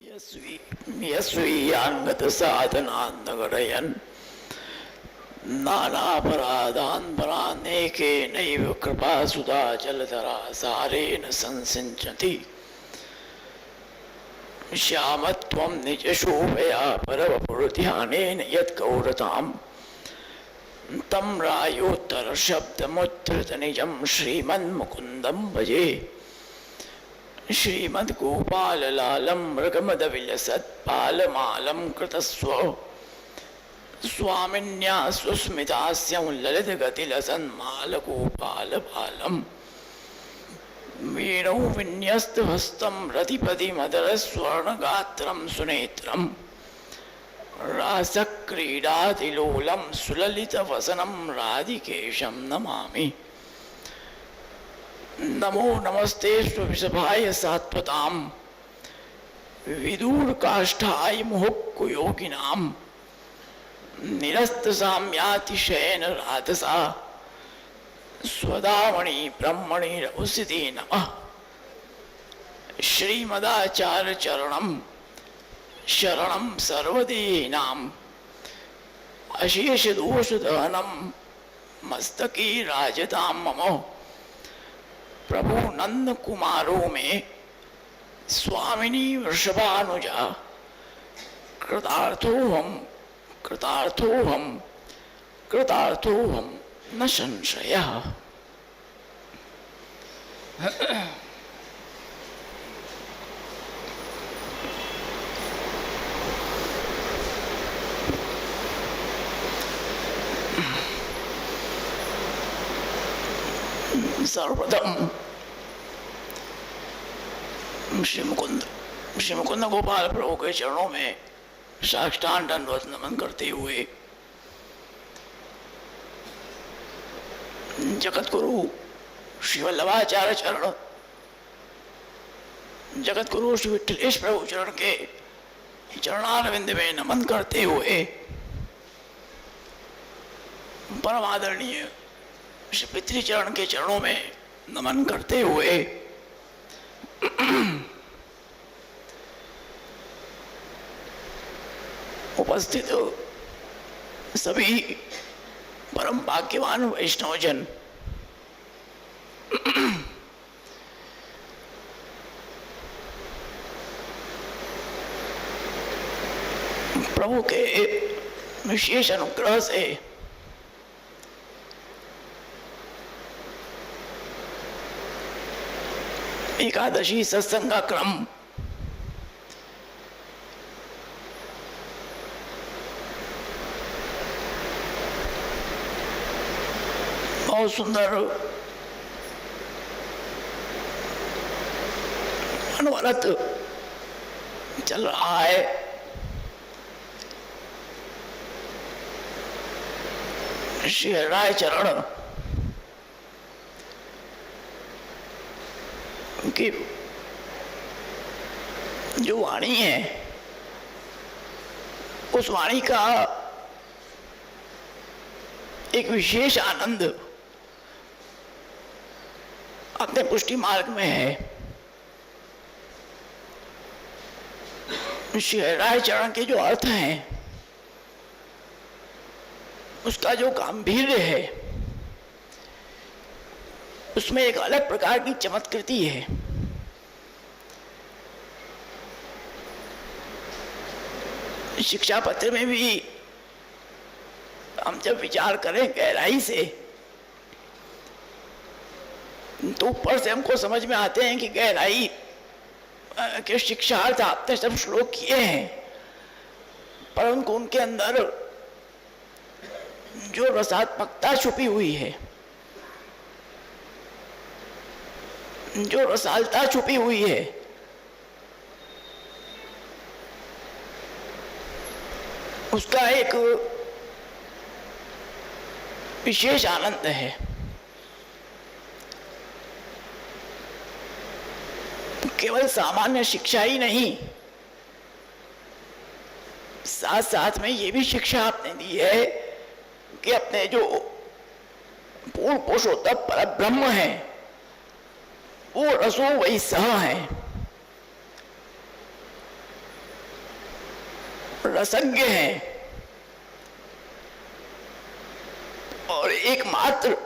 यस्वीयाङ्गतसाधनान्नगरयन् नानापराधान् परानेकेनैव कृपासुधा जलधरा सारेण संसिञ्चति श्यामत्वं निजशोभया परवपुरध्यानेन यत्कौरताम् तं रायोत्तरशब्दमुद्धृतनिजं श्रीमन्मुकुन्दं भजे। श्रीमद्गोपाललालं मृगमदविलसत्पालमालं कृतस्व स्वामिन्या सुस्मितास्यं ललितगतिलसन्मालगोपालबालं वीणौ विन्यस्तहस्तं रतिपतिमदरस्वर्णगात्रं सुनेत्रं रासक्रीडातिलोलं सुललितवसनं राधिकेशं नमामि। नमो नमस्ते स्वविषभाय सात्वतां विदूरकाष्ठाय मुहुक्कुयोगिनां निरस्तसाम्यातिशयेन राधसा स्वदामणि ब्रह्मणि रघुसिते नमः। श्रीमदाचार्यचरणं शरणं सर्वदेहिनां अशेषदोषदहनं मस्तके राजतां मम। प्रभु नंद कुमारो में स्वामिनी वृषभानुजा कृतार्थोहम कृतार्थोहम कृतार्थोहम न संशयः। सर्वप्रथम श्री मुकुंद गोपाल प्रभु के चरणों में साष्टांग दंडवत नमन करते हुए जगत गुरु श्री वल्लभाचार्य चरण, जगत गुरु श्री विठलेश प्रभु चरण के चरणारविंद में नमन करते हुए परम आदरणीय श्री पितृचरण के चरणों में नमन करते हुए उपस्थित सभी परम भाग्यवान वैष्णवजन, प्रभु के विशेष अनुग्रह से एकादशी सत्संग का क्रम बहुत सुंदर अनवरत चल रहा है। श्री राय चरण की जो वाणी है उस वाणी का एक विशेष आनंद अपने पुष्टि मार्ग में है। श्री राय चरण के जो अर्थ हैं उसका जो गांभीर्य है उसमें एक अलग प्रकार की चमत्कृति है। शिक्षा पत्र में भी हम जब विचार करें गहराई से तो ऊपर से हमको समझ में आते हैं कि गहराई के शिक्षार्थ आपने सब श्लोक किए हैं, परंतु उनके अंदर जो रसात्मकता छुपी हुई है, जो रसालता छुपी हुई है, उसका एक विशेष आनंद है। केवल सामान्य शिक्षा ही नहीं, साथ साथ में ये भी शिक्षा आपने दी है कि अपने जो पूर्ण पुरुषोत्तम परब्रह्म है वो रसो वही सह है। रसज्ञ हैं और एकमात्र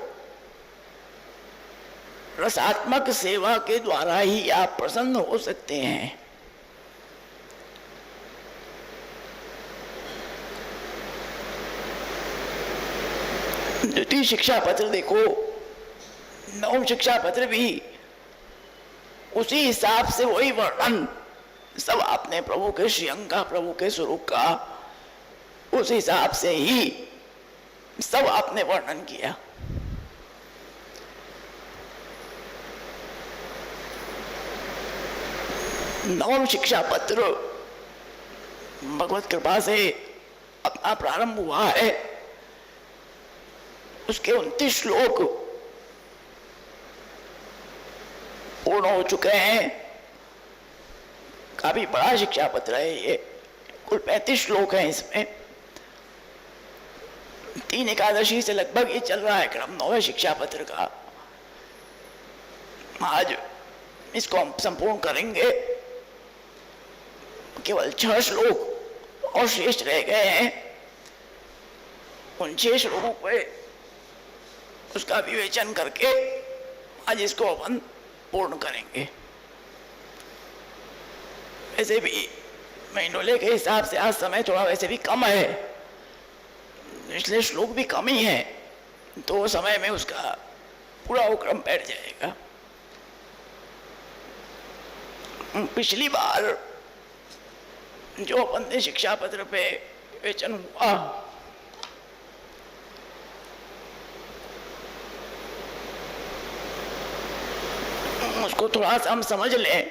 रसात्मक सेवा के द्वारा ही आप प्रसन्न हो सकते हैं। द्वितीय शिक्षा पत्र देखो, नवम शिक्षा पत्र भी उसी हिसाब से वही वर्णन सब आपने प्रभु के श्रीअंग का, प्रभु के स्वरूप का उस हिसाब से ही सब आपने वर्णन किया। नवम शिक्षा पत्र भगवत कृपा से अपना प्रारंभ हुआ है। उसके 29 श्लोक पूर्ण हो चुके हैं। काफी बड़ा शिक्षा पत्र है ये, कुल 35 श्लोक हैं इसमें। 3 एकादशी से लगभग ये चल रहा है क्रम 9वें शिक्षा पत्र का। आज इसको हम संपूर्ण करेंगे। केवल 6 श्लोक और शेष रह गए हैं। उन 6 श्लोकों पे उसका विवेचन करके आज इसको अपन पूर्ण करेंगे। वैसे भी महीनों के हिसाब से आज समय थोड़ा वैसे भी कम है, इसलिए श्लोक भी कम ही है, तो समय में उसका पूरा वो क्रम बैठ जाएगा। पिछली बार जो अपन ने शिक्षा पत्र पे विवेचन हुआ, उसको थोड़ा सा हम समझ लें,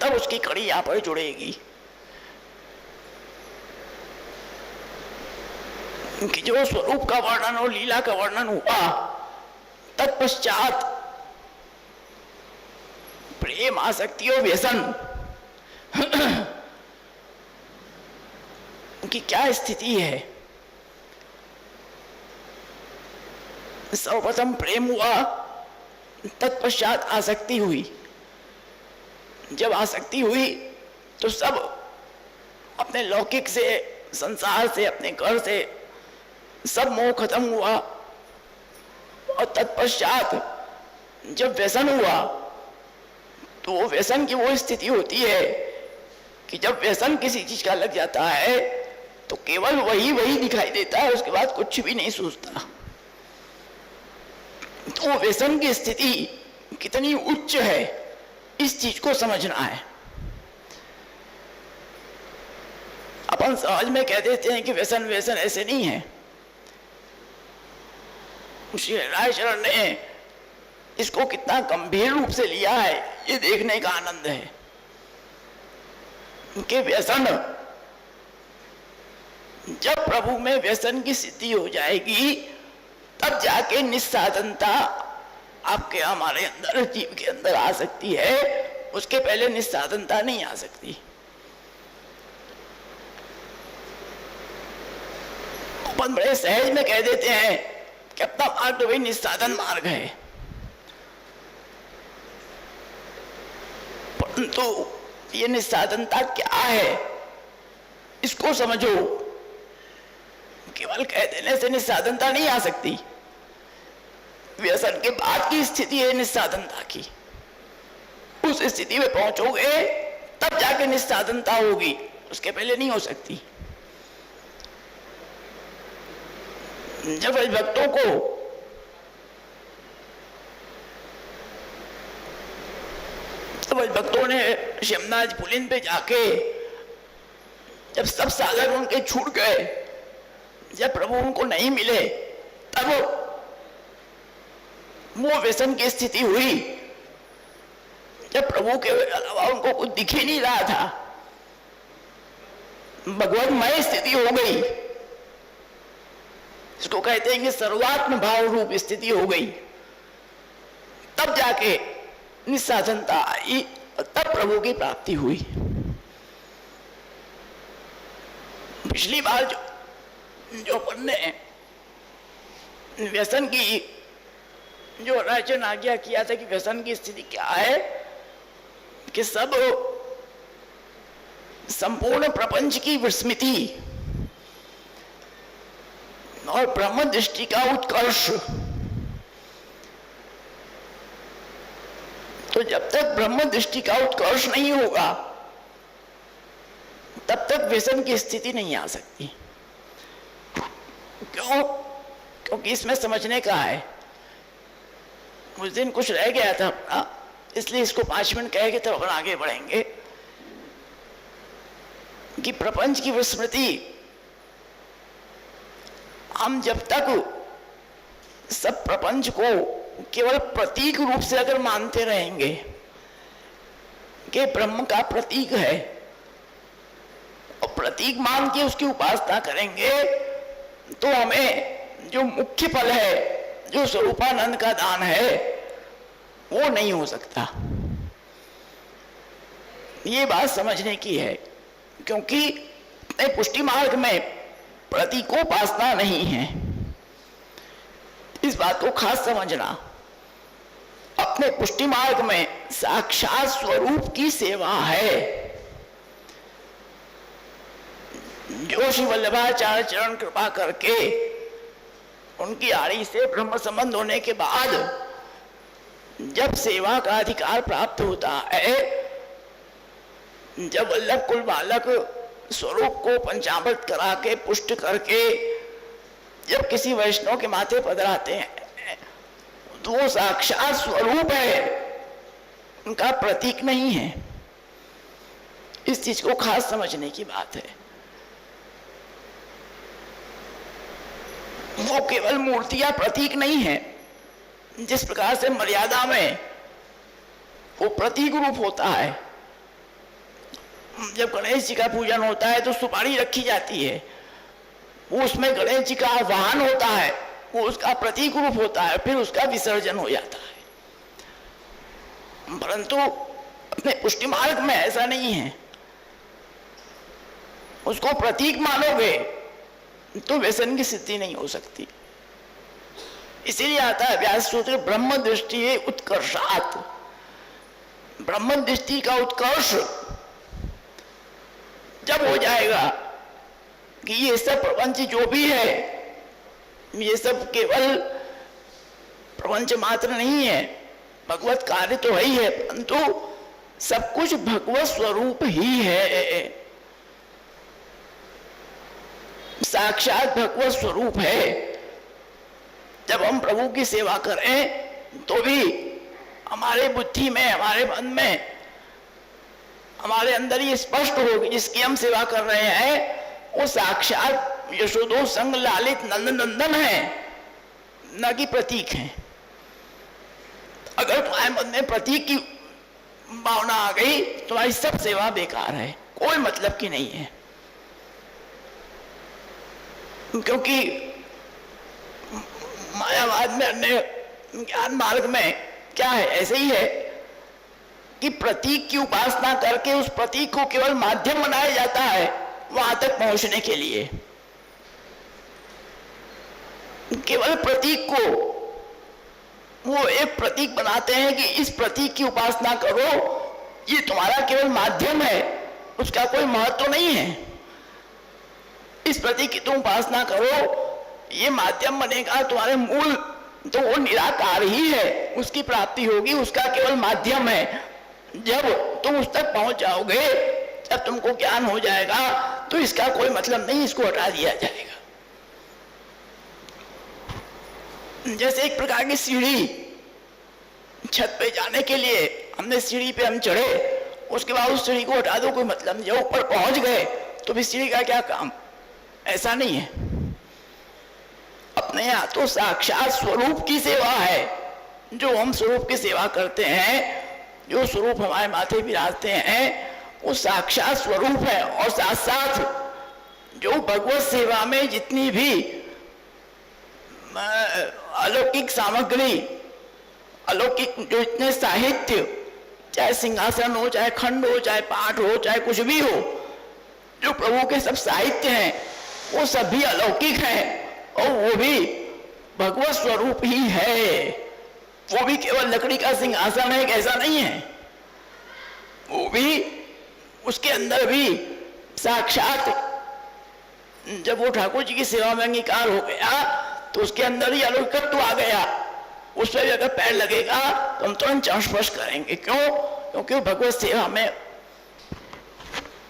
तब उसकी कड़ी यहां पर जुड़ेगी कि जो स्वरूप का वर्णन और लीला का वर्णन हुआ, तत्पश्चात प्रेम, आसक्ति और व्यसन की क्या स्थिति है। सर्वप्रथम प्रेम हुआ, तत्पश्चात आसक्ति हुई। जब आसक्ति हुई तो सब अपने लौकिक से, संसार से, अपने घर से सब मोह खत्म हुआ। और तत्पश्चात जब व्यसन हुआ तो वो व्यसन की वो स्थिति होती है कि जब व्यसन किसी चीज का लग जाता है तो केवल वही वही दिखाई देता है, उसके बाद कुछ भी नहीं सूझता। तो व्यसन की स्थिति कितनी उच्च है, इस चीज को समझना है। अपन समाज में कह देते हैं कि व्यसन व्यसन ऐसे नहीं है। श्री रायचरण ने इसको कितना गंभीर रूप से लिया है, ये देखने का आनंद है कि व्यसन, जब प्रभु में व्यसन की स्थिति हो जाएगी तब जाके निस्साधनता आपके, हमारे अंदर, जीव के अंदर आ सकती है। उसके पहले निस्साधनता नहीं आ सकती। अपन बड़े सहज में कह देते हैं कि अपना मार्ग तो वही निस्साधन मार्ग है, परंतु ये निस्साधनता क्या है इसको समझो। केवल कह देने से निस्साधनता नहीं आ सकती। व्यसन के बाद की स्थिति है निस्साधनता की। उस स्थिति में पहुंचोगे तब जाके निस्साधनता होगी, उसके पहले नहीं हो सकती। जब भक्तों को भक्तों ने शमनाज पुलिन पे जाके जब सब साधन उनके छूट गए, जब प्रभु उनको नहीं मिले, तब वो व्यसन की स्थिति हुई। जब प्रभु के अलावा उनको कुछ दिख ही नहीं रहा था, भगवतमय स्थिति हो गई। इसको कहते हैं कि सर्वात्म भाव रूप स्थिति हो गई। तब जाके निस्साधनता आई और तब प्रभु की प्राप्ति हुई। पिछली बार जो अपन ने व्यसन की जो राजन आज्ञा किया था कि व्यसन की स्थिति क्या है, कि सब संपूर्ण प्रपंच की विस्मृति और ब्रह्म दृष्टि का उत्कर्ष। तो जब तक ब्रह्म दृष्टि का उत्कर्ष नहीं होगा तब तक व्यसन की स्थिति नहीं आ सकती। क्यों? क्योंकि इसमें समझने का है। उस दिन कुछ रह गया था अपना, इसलिए इसको 5 मिनट कहेंगे तो अपन आगे बढ़ेंगे कि प्रपंच की विस्मृति हम जब तक सब प्रपंच को केवल प्रतीक रूप से अगर मानते रहेंगे कि ब्रह्म का प्रतीक है और प्रतीक मान के उसकी उपासना करेंगे तो हमें जो मुख्य फल है, जो स्वरूपानंद का दान है, वो नहीं हो सकता। ये बात समझने की है, क्योंकि पुष्टि मार्ग में प्रतीकोपासना नहीं है। इस बात को खास समझना। अपने पुष्टि मार्ग में साक्षात स्वरूप की सेवा है। जो श्री वल्लभाचार्य चरण कृपा करके उनकी आड़ी से ब्रह्म संबंध होने के बाद जब सेवा का अधिकार प्राप्त होता है, जब वल्लभ कुल बालक स्वरूप को पंचामृत करा के पुष्ट करके जब किसी वैष्णव के माथे पधराते हैं तो वो साक्षात स्वरूप है, उनका प्रतीक नहीं है। इस चीज को खास समझने की बात है। वो केवल मूर्ति या प्रतीक नहीं है। जिस प्रकार से मर्यादा में वो प्रतीक रूप होता है, जब गणेश जी का पूजन होता है तो सुपारी रखी जाती है, वो उसमें गणेश जी का वाहन होता है, वो उसका प्रतीक रूप होता है, फिर उसका विसर्जन हो जाता है। परंतु अपने पुष्टि मार्ग में ऐसा नहीं है। उसको प्रतीक मानोगे तो व्यसन की सिद्धि नहीं हो सकती। इसीलिए आता है व्यास सूत्र ब्रह्म दृष्टि उत्कर्षात्। ब्रह्म दृष्टि का उत्कर्ष जब हो जाएगा कि ये सब प्रपंच जो भी है, ये सब केवल प्रपंच मात्र नहीं है, भगवत कार्य तो है ही है, परंतु सब कुछ भगवत स्वरूप ही है, साक्षात भगवत स्वरूप है। जब हम प्रभु की सेवा करें तो भी हमारे बुद्धि में, हमारे मन में, हमारे अंदर ये स्पष्ट होगी जिसकी हम सेवा कर रहे हैं वो साक्षात यशोदो संग लालित नंद नंदन है, न कि प्रतीक है। अगर तुम्हारे मन में प्रतीक की भावना आ गई तुम्हारी सब सेवा बेकार है, कोई मतलब की नहीं है। क्योंकि मायावाद में, अन्य ज्ञान मार्ग में क्या है, ऐसे ही है कि प्रतीक की उपासना करके उस प्रतीक को केवल माध्यम बनाया जाता है वहां तक पहुंचने के लिए। केवल प्रतीक को वो एक प्रतीक बनाते हैं कि इस प्रतीक की उपासना करो, ये तुम्हारा केवल माध्यम है, उसका कोई महत्व नहीं है। इस प्रतीक की तुम उपासना करो, ये माध्यम बनेगा, तुम्हारे मूल तो वो निराकार ही है, उसकी प्राप्ति होगी, उसका केवल माध्यम है। जब तुम उस तक पहुंच जाओगे, जब तुमको ज्ञान हो जाएगा तो इसका कोई मतलब नहीं, इसको हटा दिया जाएगा। जैसे एक प्रकार की सीढ़ी, छत पे जाने के लिए हमने सीढ़ी पे हम चढ़े, उसके बाद उस सीढ़ी को हटा दो, कोई मतलब नहीं। जब ऊपर पहुंच गए तो भी सीढ़ी का क्या काम, ऐसा नहीं है। अपने यहाँ तो साक्षात स्वरूप की सेवा है। जो हम स्वरूप की सेवा करते हैं, जो स्वरूप हमारे माथे विराजते हैं, वो साक्षात स्वरूप है। और साथ साथ जो भगवत सेवा में जितनी भी अलौकिक सामग्री, अलौकिक जो इतने साहित्य, चाहे सिंहासन हो, चाहे खंड हो, चाहे पाठ हो, चाहे कुछ भी हो, जो प्रभु के सब साहित्य हैं वो सभी अलौकिक हैं और वो भी भगवत स्वरूप ही है। वो भी केवल लकड़ी का सिंहासन है, ऐसा नहीं है। वो भी, उसके अंदर भी साक्षात जब वो ठाकुर जी की सेवा में अंगीकार हो गया तो उसके अंदर ही अलौकिकत्व आ गया। उस पर भी अगर पैर लगेगा तो हम तुरंत स्पर्श करेंगे। क्यों? क्योंकि भगवत सेवा में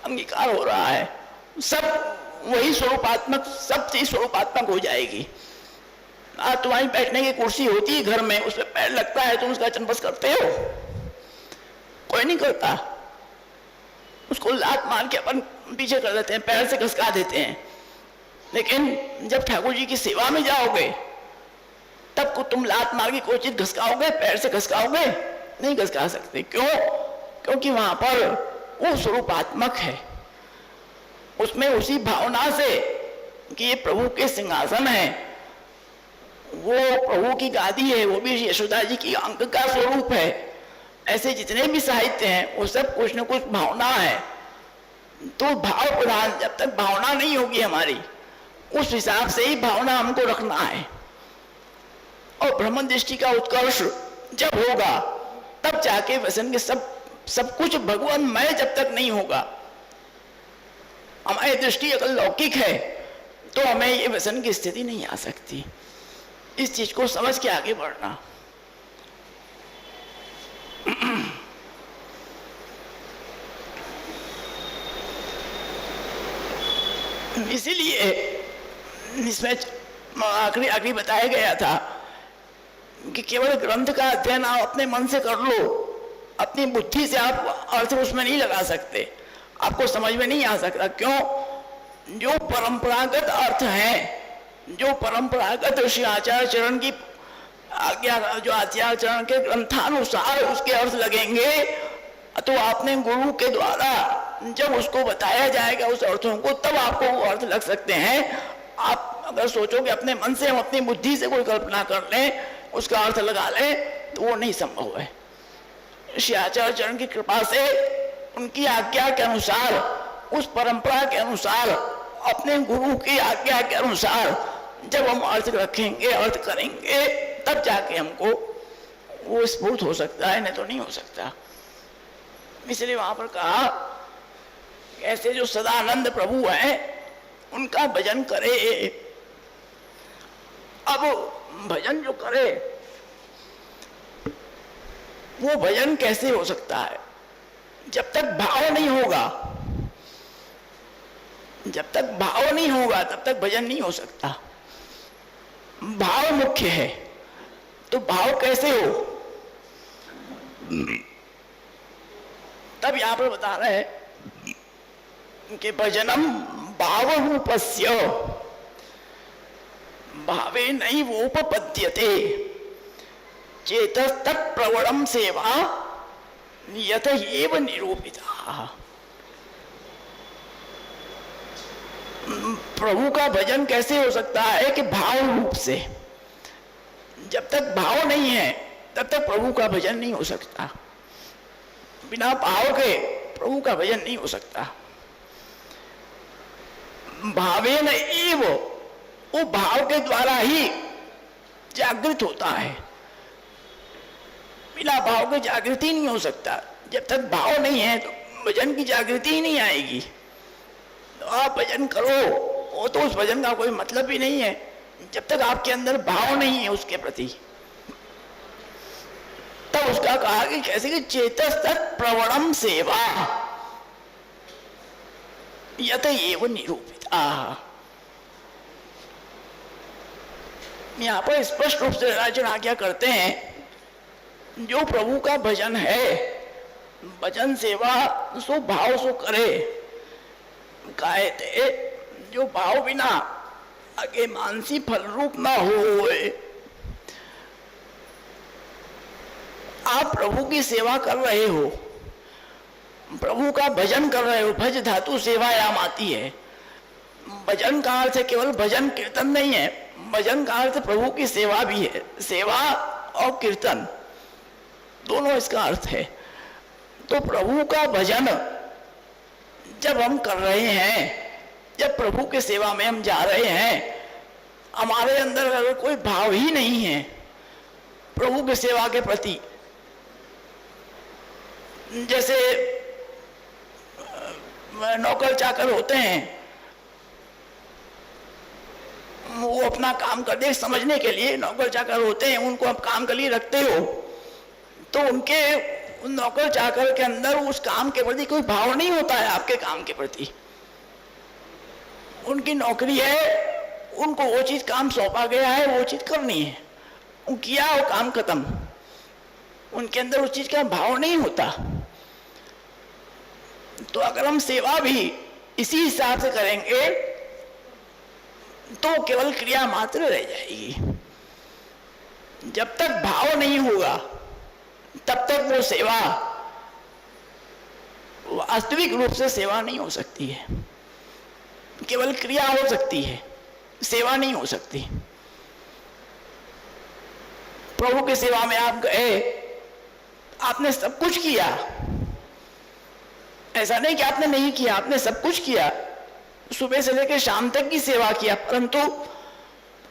अंगीकार हो रहा है। सब वही स्वरूपात्मक, सब चीज स्वरूपात्मक हो जाएगी। आज तुम्हारी बैठने की कुर्सी होती है घर में, उस पर पैर लगता है, तुम उसका स्पर्श करते हो? कोई नहीं करता। उसको लात मार के अपन पीछे कर देते हैं, पैर से घसका देते हैं। लेकिन जब ठाकुर जी की सेवा में जाओगे तब को तुम लात मार के कोई चीज घसकाओगे? पैर से घसकाओगे? नहीं घसका सकते। क्यों? क्योंकि वहां पर वो स्वरूपात्मक है। उसमें उसी भावना से कि ये प्रभु के सिंहासन है, वो प्रभु की गादी है, वो भी यशोदा जी की अंक का स्वरूप है। ऐसे जितने भी साहित्य हैं वो सब कुछ न कुछ भावना है। तो भाव प्रधान, जब तक भावना नहीं होगी हमारी, उस हिसाब से ही भावना हमको रखना है। और ब्रह्म दृष्टि का उत्कर्ष जब होगा तब जाके वसन के सब कुछ भगवानमय जब तक नहीं होगा, हमारी दृष्टि अगर लौकिक है तो हमें ये व्यसन की स्थिति नहीं आ सकती। इस चीज को समझ के आगे बढ़ना। इसीलिए इसमें आखिरी बताया गया था कि केवल ग्रंथ का अध्ययन आप अपने मन से कर लो, अपनी बुद्धि से आप अर्थ उसमें नहीं लगा सकते, आपको समझ में नहीं आ सकता। क्यों? जो परंपरागत अर्थ है, जो परंपरागत ऋषि आचार्य चरण की आज्ञा, जो आचार्य चरण के ग्रंथानुसार उसके अर्थ लगेंगे, तो आपने गुरु के द्वारा जब उसको बताया जाएगा उस अर्थों को, तब आपको वो अर्थ लग सकते हैं। आप अगर सोचोगे अपने मन से, हम अपनी बुद्धि से कोई कल्पना कर लें, उसका अर्थ लगा लें, तो वो नहीं संभव है। श्री आचार्य चरण की कृपा से, उनकी आज्ञा के अनुसार, उस परंपरा के अनुसार, अपने गुरु की आज्ञा के अनुसार जब हम अर्थ रखेंगे, अर्थ करेंगे, तब जाके हमको वो स्फूर्त हो सकता है, नहीं तो नहीं हो सकता। इसलिए वहां पर कहा, ऐसे जो सदानंद प्रभु हैं उनका भजन करे। अब भजन जो करे वो भजन कैसे हो सकता है? जब तक भाव नहीं होगा, जब तक भाव नहीं होगा तब तक भजन नहीं हो सकता। भाव मुख्य है, तो भाव कैसे हो? तब यहां पर बता रहे हैं कि भजनम भाव रूपस्य भावे नहीं वोपपद्यते चेतस तत्प्रवणम सेवा यत एव निरूपिता। प्रभु का भजन कैसे हो सकता है? कि भाव रूप से। जब तक भाव नहीं है तब तक प्रभु का भजन नहीं हो सकता। बिना भाव के प्रभु का भजन नहीं हो सकता। भावेन एव, वो भाव के द्वारा ही जागृत होता है। बिना भाव के जागृति नहीं हो सकता। जब तक भाव नहीं है तो भजन की जागृति ही नहीं आएगी। तो आप भजन करो, वो तो उस भजन का कोई मतलब ही नहीं है जब तक आपके अंदर भाव नहीं है उसके प्रति। तब उसका कहा कि कैसे कि चेतस तत् प्रवणम सेवा यत एव निरूपिता। यहां पर स्पष्ट रूप से राजन आज्ञा करते हैं, जो प्रभु का भजन है, भजन सेवा सो भाव सो करे। कहते जो भाव बिना आगे मानसी फल रूप ना हो। आप प्रभु की सेवा कर रहे हो, प्रभु का भजन कर रहे हो, भज धातु सेवायाम आती है। भजन का अर्थ केवल भजन कीर्तन नहीं है, भजन का अर्थ प्रभु की सेवा भी है। सेवा और कीर्तन दोनों इसका अर्थ है। तो प्रभु का भजन जब हम कर रहे हैं, जब प्रभु के सेवा में हम जा रहे हैं, हमारे अंदर अगर कोई भाव ही नहीं है प्रभु की सेवा के प्रति, जैसे नौकर चाकर होते हैं, वो अपना काम कर दे समझने के लिए नौकर चाकर होते हैं, उनको आप काम के लिए रखते हो तो उनके उन नौकर चाकर के अंदर उस काम के प्रति कोई भाव नहीं होता है आपके काम के प्रति। उनकी नौकरी है, उनको वो चीज काम सौंपा गया है, वो चीज करनी है, वो किया, वो काम खत्म। उनके अंदर उस चीज का भाव नहीं होता। तो अगर हम सेवा भी इसी हिसाब से करेंगे तो केवल क्रिया मात्र रह जाएगी। जब तक भाव नहीं होगा तब तक वो सेवा वास्तविक रूप से सेवा नहीं हो सकती है। केवल क्रिया हो सकती है, सेवा नहीं हो सकती। प्रभु की सेवा में आप गए, आपने सब कुछ किया, ऐसा नहीं कि आपने नहीं किया, आपने सब कुछ किया, सुबह से लेकर शाम तक की सेवा किया, परंतु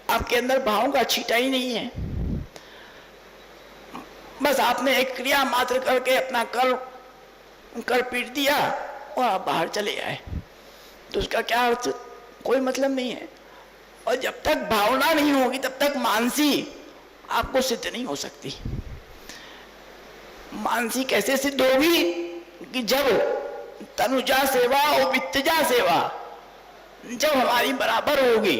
आपके अंदर भाव का छींटा ही नहीं है। बस आपने एक क्रिया मात्र करके अपना कर पीट दिया और आप बाहर चले आए, तो उसका क्या अर्थ? कोई मतलब नहीं है। और जब तक भावना नहीं होगी तब तक मानसी आपको सिद्ध नहीं हो सकती। मानसी कैसे सिद्ध होगी? कि जब तनुजा सेवा और वित्तजा सेवा जब हमारी बराबर होगी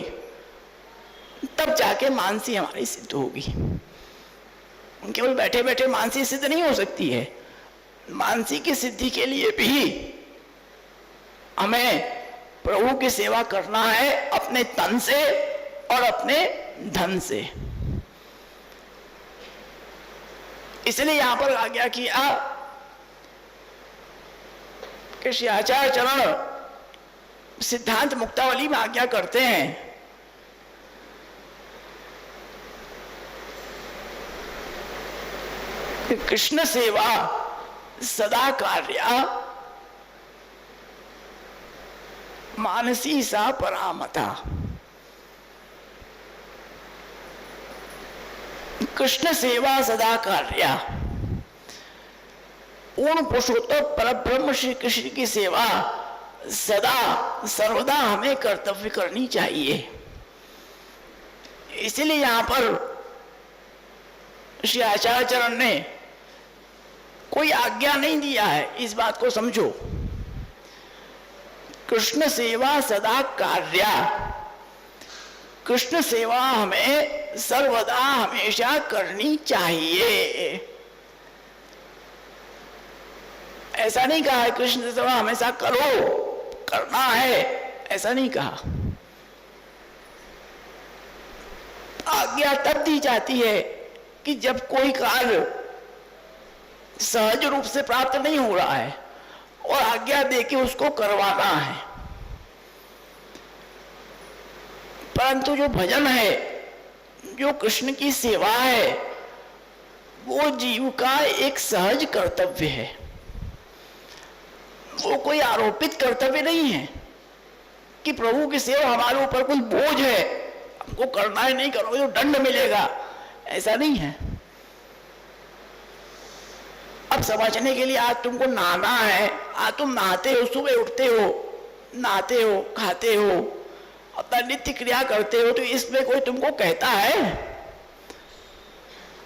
तब जाके मानसी हमारी सिद्ध होगी। केवल बैठे बैठे मानसी सिद्ध नहीं हो सकती है। मानसी की सिद्धि के लिए भी हमें प्रभु की सेवा करना है, अपने तन से और अपने धन से। इसलिए यहां पर आज्ञा किया कि श्री आचार्य चरण सिद्धांत मुक्तावली में आज्ञा करते हैं कि कृष्ण सेवा सदा कार्या मानसी सा परामता। कृष्ण सेवा सदा कार्या, पूर्ण पुरुषोत्तम परब्रह्म श्री कृष्ण की सेवा सदा सर्वदा हमें कर्तव्य करनी चाहिए। इसलिए यहां पर श्री आचार्य चरण ने कोई आज्ञा नहीं दिया है, इस बात को समझो। कृष्ण सेवा सदा कार्या, कृष्ण सेवा हमें सर्वदा हमेशा करनी चाहिए। ऐसा नहीं कहा है कृष्ण सेवा हमेशा करो, करना है, ऐसा नहीं कहा। आज्ञा तब दी जाती है कि जब कोई कार्य सहज रूप से प्राप्त नहीं हो रहा है और आज्ञा देके उसको करवाना है। परंतु जो भजन है, जो कृष्ण की सेवा है, वो जीव का एक सहज कर्तव्य है। वो कोई आरोपित कर्तव्य नहीं है कि प्रभु की सेवा हमारे ऊपर कोई बोझ है, हमको करना है, नहीं करोगे तो दंड मिलेगा, ऐसा नहीं है। अब समझने के लिए आज तुमको नहाना है, आज तुम नहाते हो, सुबह उठते हो, नहाते हो, खाते हो, अपना नित्य क्रिया करते हो, तो इसमें कोई तुमको कहता है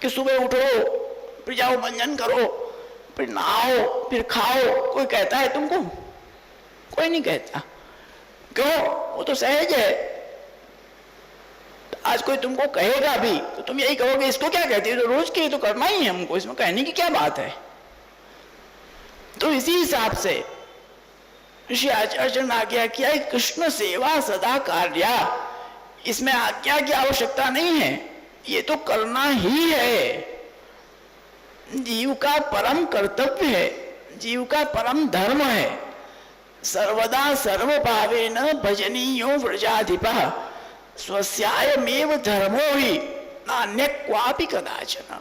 कि सुबह उठो, फिर जाओ मंजन करो, फिर नहाओ, फिर खाओ? कोई कहता है तुमको? कोई नहीं कहता। क्यों? वो तो सहज है। आज कोई तुमको कहेगा भी तो तुम यही कहोगे, इसको क्या कहते हो, तो रोज के तो करना ही है हमको, इसमें कहने की क्या बात है। तो इसी हिसाब से ऋषि आचार्य ने आज्ञा किया है कृष्ण सेवा सदा कार्या। इसमें आज्ञा की आवश्यकता नहीं है, ये तो करना ही है। जीव का परम कर्तव्य है, जीव का परम धर्म है। सर्वदा सर्वभावेन भजनीयो व्रजाधिपः स्वस्यायमेव धर्मो ही नान्य क्वापि कदाचन।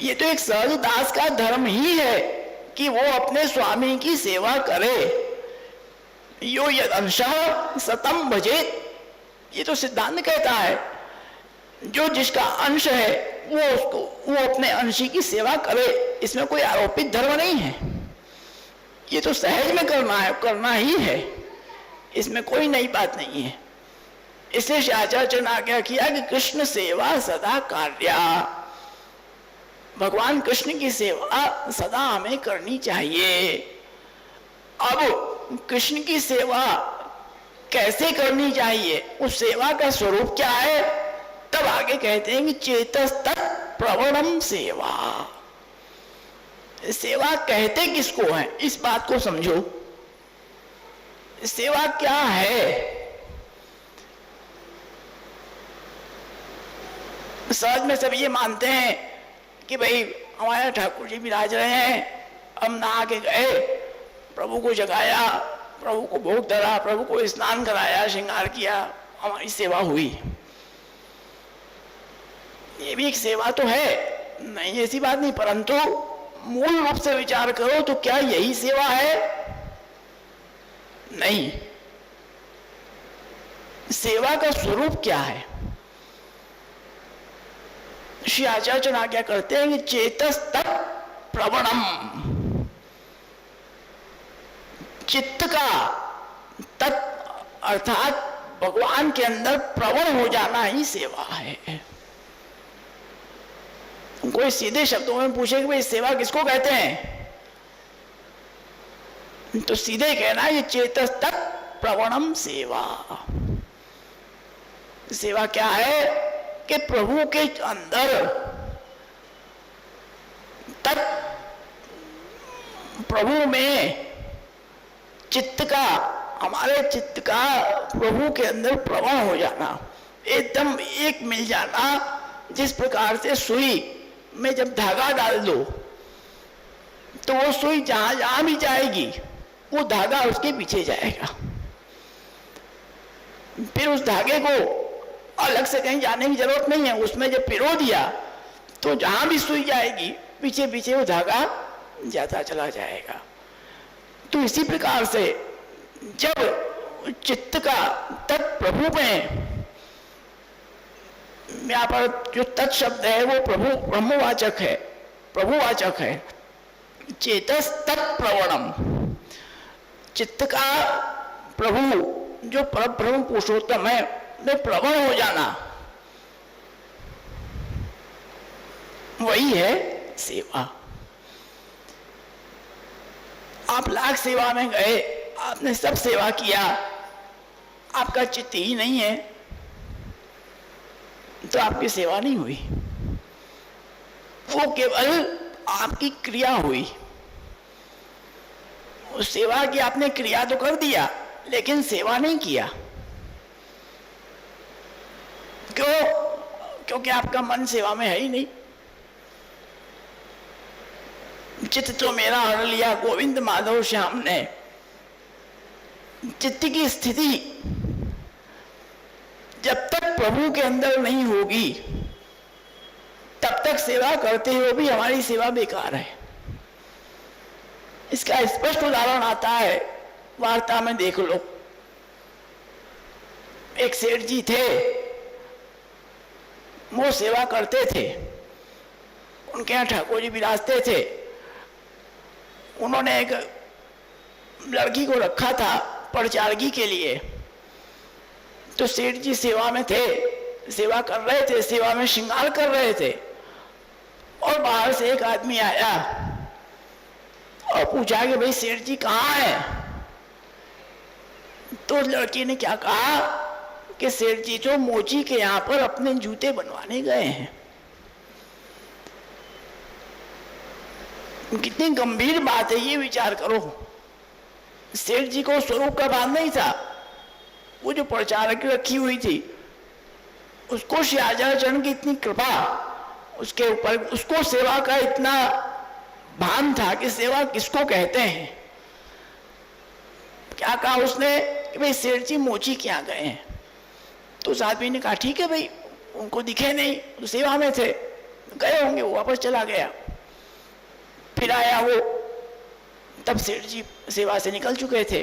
ये तो एक सहज दास का धर्म ही है कि वो अपने स्वामी की सेवा करे। यो यदंशः सतम भजेत, ये तो सिद्धांत कहता है, जो जिसका अंश है वो अपने अंशी की सेवा करे। इसमें कोई आरोपित धर्म नहीं है, ये तो सहज में करना है, करना ही है, इसमें कोई नई बात नहीं है। इसलिए आचार्य ने आज्ञा किया कि कृष्ण सेवा सदा कार्या, भगवान कृष्ण की सेवा सदा हमें करनी चाहिए। अब कृष्ण की सेवा कैसे करनी चाहिए, उस सेवा का स्वरूप क्या है, तब आगे कहते हैं कि चेतस्तत् प्रवणम सेवा। सेवा कहते किसको है, इस बात को समझो। सेवा क्या है? सहज में सब ये मानते हैं कि भाई हमारे ठाकुर जी विराज रहे हैं, हम नहा के गए, प्रभु को जगाया, प्रभु को भोग धरा, प्रभु को स्नान कराया, श्रृंगार किया, हमारी सेवा हुई। ये भी एक सेवा तो है, नहीं ऐसी बात नहीं, परंतु मूल रूप से विचार करो तो क्या यही सेवा है? नहीं। सेवा का स्वरूप क्या है? श्री आचार्य आज्ञा करते हैं कि चेतस्तत् प्रवणम, चित्त का तत् अर्थात भगवान के अंदर प्रवण हो जाना ही सेवा है। कोई सीधे शब्दों में पूछे कि भाई सेवा किसको कहते हैं, तो सीधे कहना ये चेतस्तत् प्रवणम सेवा। सेवा क्या है कि प्रभु के अंदर तत् प्रभु में चित्त का, हमारे चित्त का प्रभु के अंदर प्रवण हो जाना, एकदम एक मिल जाना। जिस प्रकार से सुई में जब धागा डाल दो तो वो सुई जहां जहां भी जाएगी वो धागा उसके पीछे जाएगा, फिर उस धागे को अलग से कहीं जाने की जरूरत नहीं है। उसमें जब पिरो दिया तो जहां भी सुई जाएगी पीछे पीछे वो धागा जाता चला जाएगा। तो इसी प्रकार से जब चित्त का तत्प्रभु में, यहाँ पर जो तत् शब्द है वो प्रभु ब्रह्मवाचक है, प्रभुवाचक है। चेतस तत्प्रवणम, चित्त का प्रभु जो परब्रह्म पुरुषोत्तम है में प्रवण हो जाना, वही है सेवा। आप लाख सेवा में गए, आपने सब सेवा किया, आपका चित्त ही नहीं है तो आपकी सेवा नहीं हुई, वो केवल आपकी क्रिया हुई। उस सेवा की आपने क्रिया तो कर दिया लेकिन सेवा नहीं किया। क्यों? क्योंकि आपका मन सेवा में है ही नहीं। चित्त तो मेरा हर लिया गोविंद माधव श्याम ने। चित्त की स्थिति जब तक प्रभु के अंदर नहीं होगी तब तक सेवा करते हुए भी हमारी सेवा बेकार है। इसका स्पष्ट उदाहरण आता है, वार्ता में देख लो। एक सेठ जी थे, वो सेवा करते थे, उनके यहाँ ठाकुर जी विराजते थे। उन्होंने एक लड़की को रखा था परिचारगी के लिए, तो सेठ जी सेवा में थे, सेवा कर रहे थे, सेवा में श्रृंगार कर रहे थे, और बाहर से एक आदमी आया और पूछा कि भाई सेठ जी कहाँ हैं? तो लड़की ने क्या कहा कि सेठ जी तो मोची के यहाँ पर अपने जूते बनवाने गए हैं। कितनी गंभीर बात है, ये विचार करो। सेठ जी को स्वरूप का भान नहीं था, वो जो प्रचारक रखी हुई थी उसको श्री आचार्य की इतनी कृपा उसके ऊपर, उसको सेवा का इतना भान था कि सेवा किसको कहते हैं। क्या कहा उसने कि भाई सेठ जी मोची के यहाँ गए हैं। तो उस आदमी ने कहा ठीक है भाई, उनको दिखे नहीं तो सेवा में थे, गए होंगे, वो वापस चला गया। फिर आया वो, तब सेठ जी सेवा से निकल चुके थे।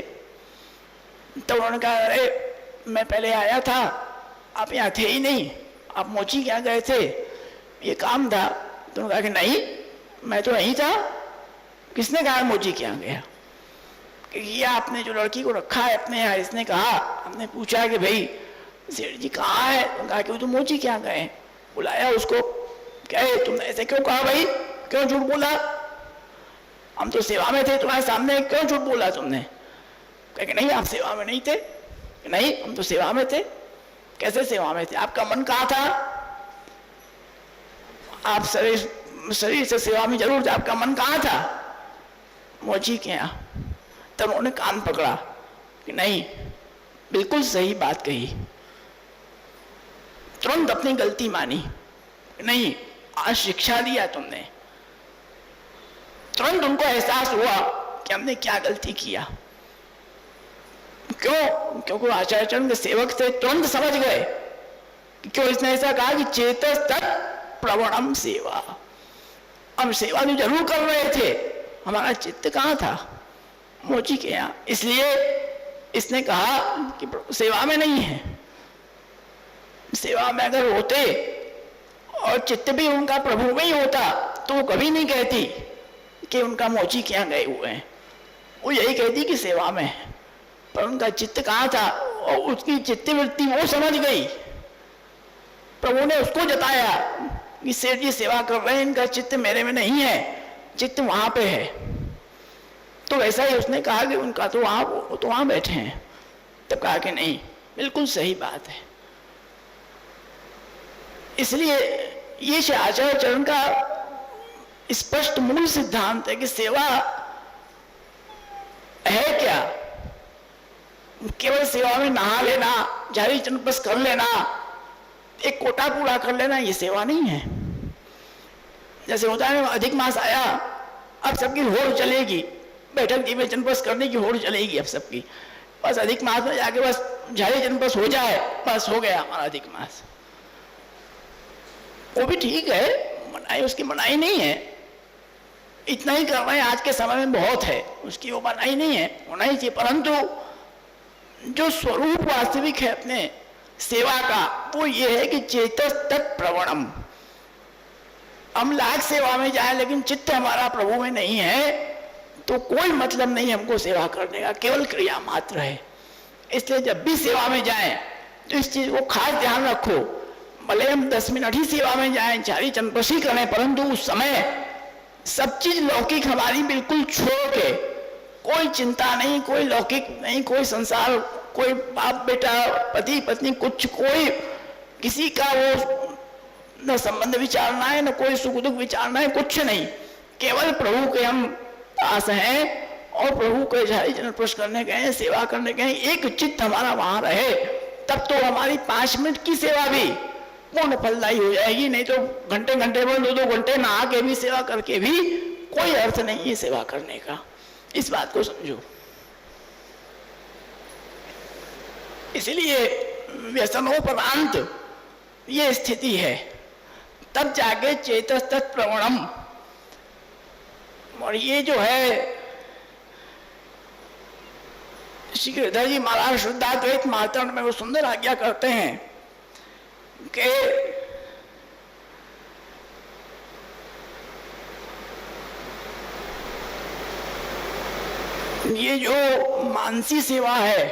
तो उन्होंने कहा अरे मैं पहले आया था, आप यहाँ थे ही नहीं, आप मोची क्या गए थे, ये काम था। तो उन्होंने कहा कि नहीं मैं तो यहीं था। किसने कहा मोची क्या गया? कि ये आपने जो लड़की को रखा है अपने यहाँ, इसने कहा, हमने पूछा कि भाई सेठ जी कहाँ है, तो कहा कि वो तो मोची क्या गए। बुलाया उसको, कहे तुमने ऐसे क्यों कहा भाई, क्यों झूठ बोला, हम तो सेवा में थे तुम्हारे सामने, क्यों झूठ बोला तुमने। कहे कि नहीं आप सेवा में नहीं थे। नहीं हम तो सेवा में थे। कैसे सेवा में थे, आपका मन कहाँ था, आप शरीर से सेवा में जरूर थे, आपका मन कहाँ था, मोची के यहाँ। तब उन्होंने कान पकड़ा कि नहीं बिल्कुल सही बात कही, तुरंत अपनी गलती मानी, नहीं आज शिक्षा दिया तुमने। तुरंत उनको एहसास हुआ कि हमने क्या गलती किया। क्यों, क्योंकि आचार्य चरण के सेवक थे, तुरंत समझ गए। क्यों इसने ऐसा कहा कि चेतस तत् प्रवणम सेवा, हम सेवा तो जरूर कर रहे थे, हमारा चित्त कहाँ था, मोची के यहाँ। इसलिए इसने कहा कि सेवा में नहीं है। सेवा में अगर होते और चित्त भी उनका प्रभु में ही होता तो वो कभी नहीं कहती कि उनका मोची के यहाँ गए हुए हैं, वो यही कहती कि सेवा में है। पर उनका चित्त कहाँ था और उसकी चित्तवृत्ति वो समझ गई। प्रभु ने उसको जताया कि सेठ जी सेवा कर रहे हैं, इनका चित्त मेरे में नहीं है, चित्त वहां पे है। तो वैसा ही उसने कहा कि उनका तो वहां, वो तो वहां बैठे हैं। तब कहा कि नहीं बिल्कुल सही बात है। इसलिए ये आचार्य चरण का स्पष्ट मूल सिद्धांत है कि सेवा है क्या, केवल सेवा में नहा लेना, झाड़ी चंपस कर लेना, एक कोटा पूरा कर लेना, ये सेवा नहीं है। जैसे होता है अधिक मास आया, अब सबकी होड़ चलेगी, बैठक की चंपस करने की होड़ चलेगी अब सबकी, बस अधिक मास में जाके बस झाड़ी चंपस हो जाए, बस हो गया हमारा अधिक मास। वो भी ठीक है, मनाई उसकी मनाई नहीं है, इतना ही कर रहे हैं आज के समय में बहुत है, उसकी वो मनाई नहीं है, होना ही चाहिए। परंतु जो स्वरूप वास्तविक है अपने सेवा का वो ये है कि चेतस तत् प्रवणम। हम लाख सेवा में जाए लेकिन चित्त हमारा प्रभु में नहीं है तो कोई मतलब नहीं हमको सेवा करने का, केवल क्रिया मात्र है। इसलिए जब भी सेवा में जाएं तो इस चीज को खास ध्यान रखो, भले हम 10 मिनट ही सेवा में जाएं, झाड़ी चंपसी करें, परंतु उस समय सब चीज लौकिक हमारी बिल्कुल छोड़ के, कोई चिंता नहीं, कोई लौकिक नहीं, कोई संसार, कोई बाप बेटा पति पत्नी कुछ, कोई किसी का वो न संबंध विचारना है, न कोई सुख दुख विचारना है, कुछ नहीं, केवल प्रभु के हम पास हैं और प्रभु के झाड़ी चंपस करने गए, सेवा करने गए, एक चित्त हमारा वहां रहे, तब तो हमारी 5 मिनट की सेवा भी पूर्ण फलदायी हो जाएगी। नहीं तो घंटे घंटे में 2-2 घंटे नहा के भी सेवा करके भी कोई अर्थ नहीं है सेवा करने का। इस बात को समझो। इसलिए व्यसनोपरांत ये स्थिति है, तब जाके चेतस तत् प्रवणम। और ये जो है श्री गिरधर जी महाराज शुद्धाद्वैत महातरण में वो सुंदर आज्ञा करते हैं कि ये जो मानसी सेवा है,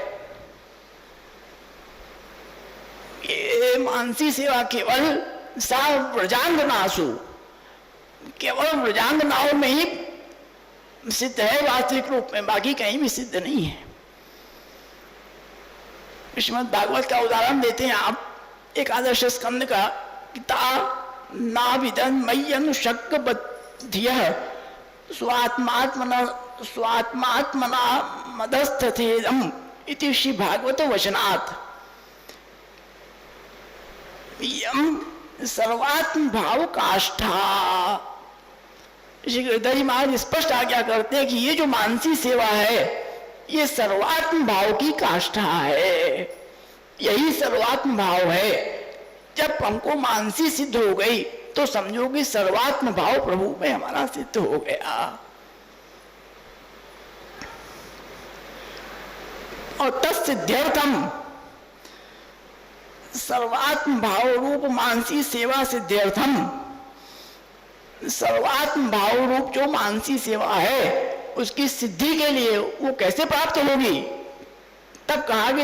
ये मानसी सेवा केवल सा व्रजांगनासु, केवल व्रजांगनाओं में ही सिद्ध है वास्तविक रूप में, बाकी कहीं भी सिद्ध नहीं है। श्रीमद् भागवत का उदाहरण देते हैं आप, एकादश स्कंद का, नाविदन मय्यनु शक्क बधियः स्वात्मात्मना मदस्थथेदम इति श्री भागवत वचनात्। यम सर्वात्म भाव काष्ठा। श्री गिरधर महाराज स्पष्ट आज्ञा करते हैं कि ये जो मानसी सेवा है ये सर्वात्म भाव की काष्ठा है, यही सर्वात्म भाव है। जब हमको मानसी सिद्ध हो गई तो समझो कि सर्वात्म भाव प्रभु में हमारा सिद्ध हो गया। और तत्सिद्ध्यर्थम, सर्वात्म भाव रूप मानसी सेवा सिद्ध्यर्थम, सर्वात्म भाव रूप जो मानसी सेवा है उसकी सिद्धि के लिए वो कैसे प्राप्त होगी? तब कहा कि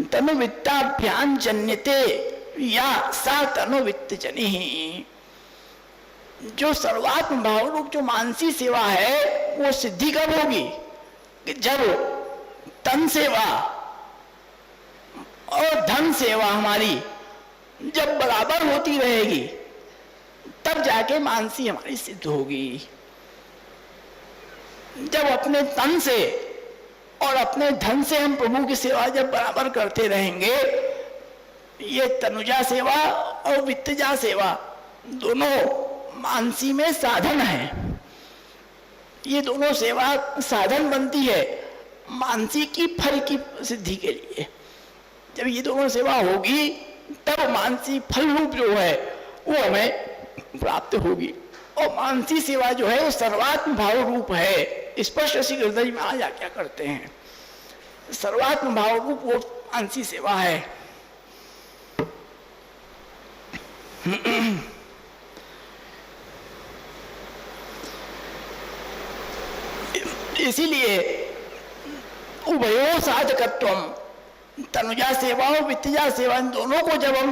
तनुवित्ताभ्याम जन्यते या सा तनुवित्त जनी ही। जो सर्वात्म भाव रूप जो मानसी सेवा है वो सिद्धि कब होगी? कि जब तन सेवा और धन सेवा हमारी जब बराबर होती रहेगी, तब जाके मानसी हमारी सिद्ध होगी। जब अपने तन से और अपने धन से हम प्रभु की सेवा जब बराबर करते रहेंगे, ये तनुजा सेवा और वित्तजा सेवा दोनों मानसी में साधन है। ये दोनों सेवा साधन बनती है मानसी की फल की सिद्धि के लिए। जब ये दोनों सेवा होगी तब मानसी फल रूप जो है वो हमें प्राप्त होगी। और मानसी सेवा जो है वो सर्वात्म भाव रूप है। स्पष्ट श्री हृदय में आज क्या करते हैं, सर्वात्म भाव रूप वो मानसी सेवा है। इसीलिए उभयो साधकत्वम, तनुजा सेवा और वित्तजा सेवा, इन दोनों को जब हम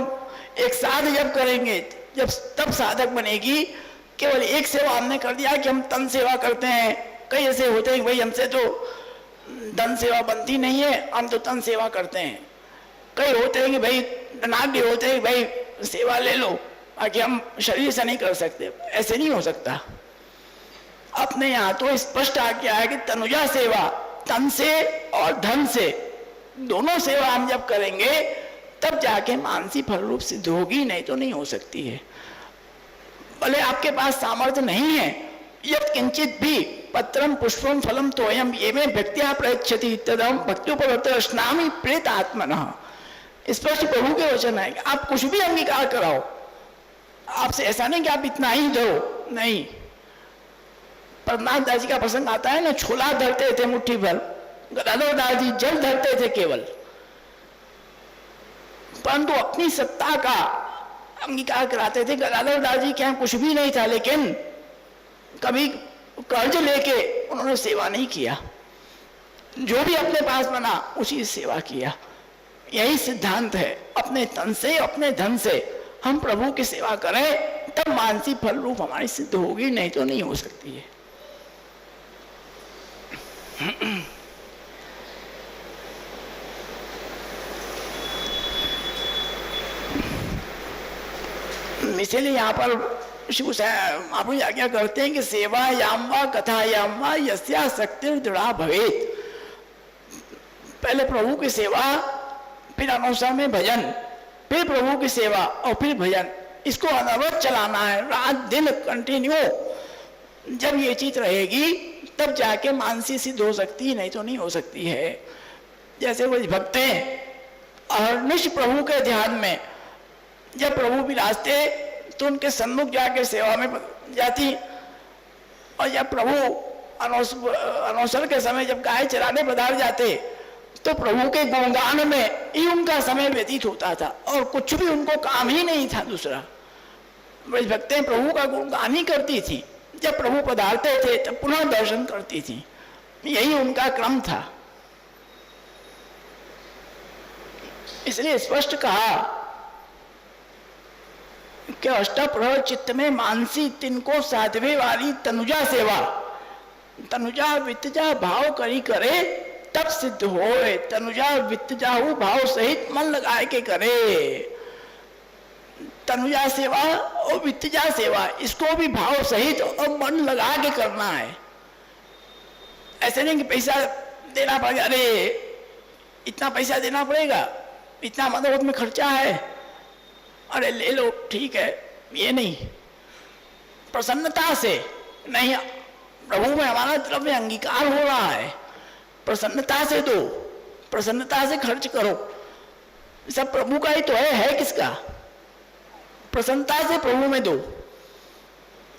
एक साथ जब करेंगे जब तब साधक बनेगी। केवल एक सेवा हमने कर दिया कि हम तन सेवा करते हैं। कई ऐसे होते हैं भाई हमसे तो धन सेवा बनती नहीं है, हम तो तन सेवा करते हैं। कई होते हैं कि भाई नाग्य होते हैं भाई सेवा ले लो, बाकी हम शरीर से नहीं कर सकते। ऐसे नहीं हो सकता। अपने यहाँ तो स्पष्ट आज्ञा है कि तनुजा सेवा तन से और धन से दोनों सेवा हम जब करेंगे तब जाके मानसी फल रूप सिद्ध होगी, नहीं तो नहीं हो सकती है। भले आपके पास सामर्थ्य नहीं है, यत् किंचित भी पत्रम पुष्पम फलम तोयम ये में भक्त्या प्रयच्छति तदम भक्त्योपवर्तन स्नामी प्रेत आत्मनः। स्पष्ट प्रभु के वचन है कि आप कुछ भी अंगीकार कराओ, आपसे ऐसा नहीं कि आप इतना ही दो, नहीं। प्रहलाद दास जी का प्रसंग आता है ना, छोला धरते थे मुट्ठी भर, गदाधर दास जी जल धरते थे केवल, परंतु अपनी सत्ता का अंगीकार कराते थे। गदाधर दास जी के यहाँ कुछ भी नहीं था, लेकिन कभी कर्ज लेके उन्होंने सेवा नहीं किया। जो भी अपने पास बना उसी सेवा किया। यही सिद्धांत है। अपने तन से अपने धन से हम प्रभु की सेवा करें तब मानसी फल रूप हमारी सिद्ध होगी, नहीं तो नहीं हो सकती है। इसलिए यहाँ पर शिव आप आज्ञा करते हैं कि सेवा याम वा कथा याम वा यस्या शक्ति दृढ़ा भवेत। पहले प्रभु की सेवा, फिर अनुसार में भजन, फिर प्रभु की सेवा और फिर भजन, इसको अनवरत चलाना है, रात दिन कंटिन्यू। जब ये चीज रहेगी तब जाके मानसी सिद्ध हो सकती है, नहीं तो नहीं हो सकती है। जैसे वो भक्तें अहर्निश प्रभु के ध्यान में जब प्रभु विराजते तो उनके सन्मुख जाके सेवा में जाती, और जब प्रभु अनवसर के समय जब गाय चराने पधार जाते तो प्रभु के गुणगान में ही उनका समय व्यतीत होता था और कुछ भी उनको काम ही नहीं था दूसरा। भक्तें प्रभु का गुणगान ही करती थी। जब प्रभु पधारते थे तब पुनः दर्शन करती थी, यही उनका क्रम था। इसलिए स्पष्ट कहा कि अष्टप्रहर चित्त में मानसी तिनको साधवे वाली तनुजा सेवा, तनुजा वित्तजा भाव करी करे तब सिद्ध होए। तनुजा वित्तजा भाव सहित मन लगाए के करे। तनुजा सेवा और वित्तजा सेवा इसको भी भाव सहित और मन लगा के करना है। ऐसे नहीं कि पैसा देना पड़ेगा, अरे इतना पैसा देना पड़ेगा, इतना मदद में खर्चा है, अरे ले लो ठीक है, ये नहीं। प्रसन्नता से नहीं, प्रभु में हमारा द्रव्य अंगीकार हो रहा है, प्रसन्नता से दो, प्रसन्नता से खर्च करो। सब प्रभु का ही तो है किसका? प्रसन्नता से प्रभु में दो।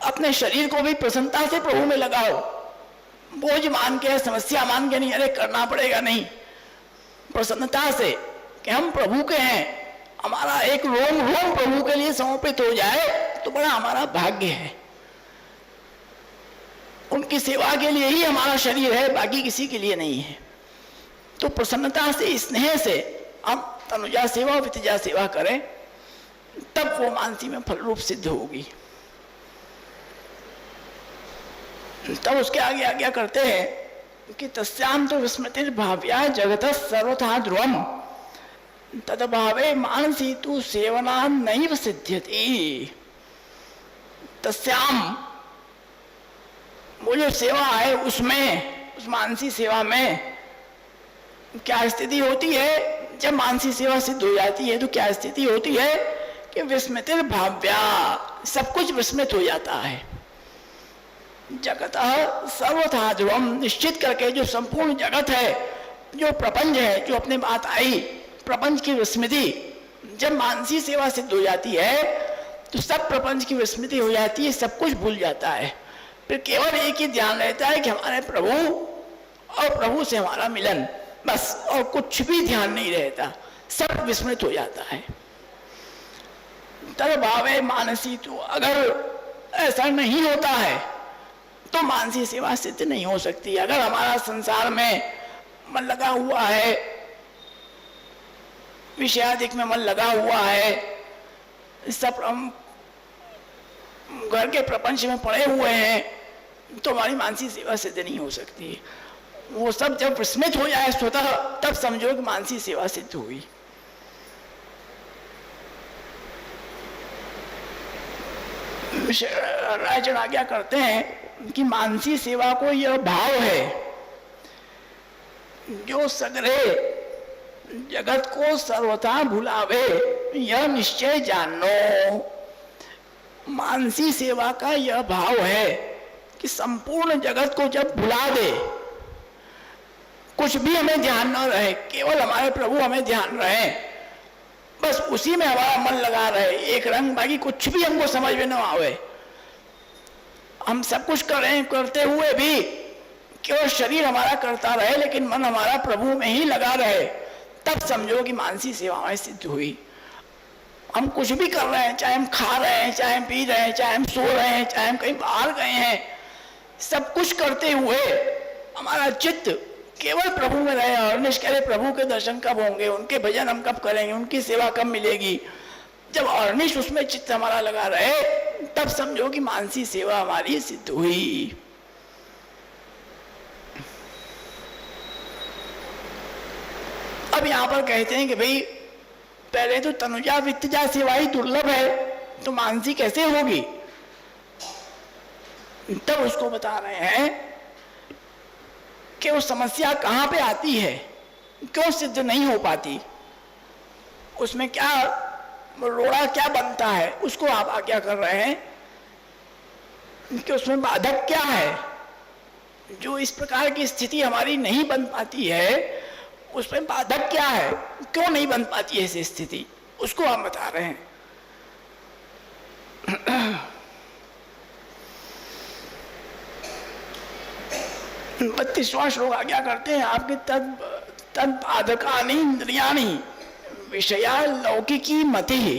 अपने शरीर को भी प्रसन्नता से प्रभु में लगाओ। बोझ मान के, समस्या मान के नहीं, अरे करना पड़ेगा, नहीं। प्रसन्नता से कि हम प्रभु के हैं, हमारा एक रोम रोम प्रभु के लिए समर्पित हो जाए तो बड़ा हमारा भाग्य है। उनकी सेवा के लिए ही हमारा शरीर है, बाकी किसी के लिए नहीं है। तो प्रसन्नता से, स्नेह से हम तनुजा सेवा और वितजा सेवा करें, तब वो मानसी में फल रूप सिद्ध होगी। तब उसके आगे आज्ञा करते हैं कि तस्याम तो विस्मृतिर भाव्या जगत सर्वथा ध्रुवम तदभावे मानसी तू सेवना नैव सिद्ध्यति। तस्याम, वो जो सेवा है उसमें, उस मानसी सेवा में क्या स्थिति होती है? जब मानसी सेवा सिद्ध हो जाती है तो क्या स्थिति होती है कि विस्मृतिर भाव्या, सब कुछ विस्मृत हो जाता है। जगत सर्वथा ध्रुवम, निश्चित करके जो संपूर्ण जगत है, जो प्रपंच है, जो अपने बात आई, प्रपंच की विस्मृति जब मानसी सेवा सिद्ध हो जाती है तो सब प्रपंच की विस्मृति हो जाती है, सब कुछ भूल जाता है। फिर केवल एक ही ध्यान रहता है कि हमारे प्रभु और प्रभु से हमारा मिलन, बस, और कुछ भी ध्यान नहीं रहता, सब विस्मृत हो जाता है। तद भावे मानसी, तो अगर ऐसा नहीं होता है तो मानसी सेवा सिद्ध नहीं हो सकती। अगर हमारा संसार में मन लगा हुआ है, विषयादिक में मन लगा हुआ है, सब हम घर के प्रपंच में पड़े हुए हैं, तो हमारी मानसी सेवा सिद्ध नहीं हो सकती। वो सब जब विस्मित हो जाए स्वतः, तब समझो कि मानसी सेवा सिद्ध हुई। राजन आज्ञा करते हैं कि मानसी सेवा को यह भाव है जो सगरे जगत को सर्वथा भुलावे, यह निश्चय जानो। मानसी सेवा का यह भाव है कि संपूर्ण जगत को जब भुला दे, कुछ भी हमें ध्यान न रहे, केवल हमारे प्रभु हमें ध्यान रहे, बस उसी में हमारा मन लगा रहे, एक रंग, बाकी कुछ भी हमको समझ में न आवे। हम सब कुछ कर रहे हैं, करते हुए भी केवल शरीर हमारा करता रहे, लेकिन मन हमारा प्रभु में ही लगा रहे, तब समझो कि मानसी सेवा हमें सिद्ध हुई। हम कुछ भी कर रहे हैं, चाहे हम खा रहे हैं, चाहे हम पी रहे हैं, चाहे हम सो रहे हैं, चाहे हम कहीं बाहर गए हैं, सब कुछ करते हुए हमारा चित्त केवल प्रभु में रहे और निष्करे प्रभु के दर्शन कब होंगे, उनके भजन हम कब करेंगे, उनकी सेवा कब मिलेगी, जब अनिश उसमें चित्त हमारा लगा रहे, तब समझो कि मानसी सेवा हमारी सिद्ध हुई। अब यहां पर कहते हैं कि भाई पहले तो तनुजा वित्तजा सेवा ही दुर्लभ है, तो मानसी कैसे होगी? तब उसको बता रहे हैं कि वो समस्या कहां पे आती है, क्यों सिद्ध नहीं हो पाती, उसमें क्या रोड़ा क्या बनता है, उसको आप आज्ञा कर रहे हैं कि उसमें बाधक क्या है, जो इस प्रकार की स्थिति हमारी नहीं बन पाती है, उसमें बाधक क्या है, क्यों नहीं बन पाती है ऐसी स्थिति, उसको आप बता रहे हैं। 32वां श्लोक आज्ञा करते हैं आपके तद बाधकानि इंद्रियाणि विषया लौकिकी मति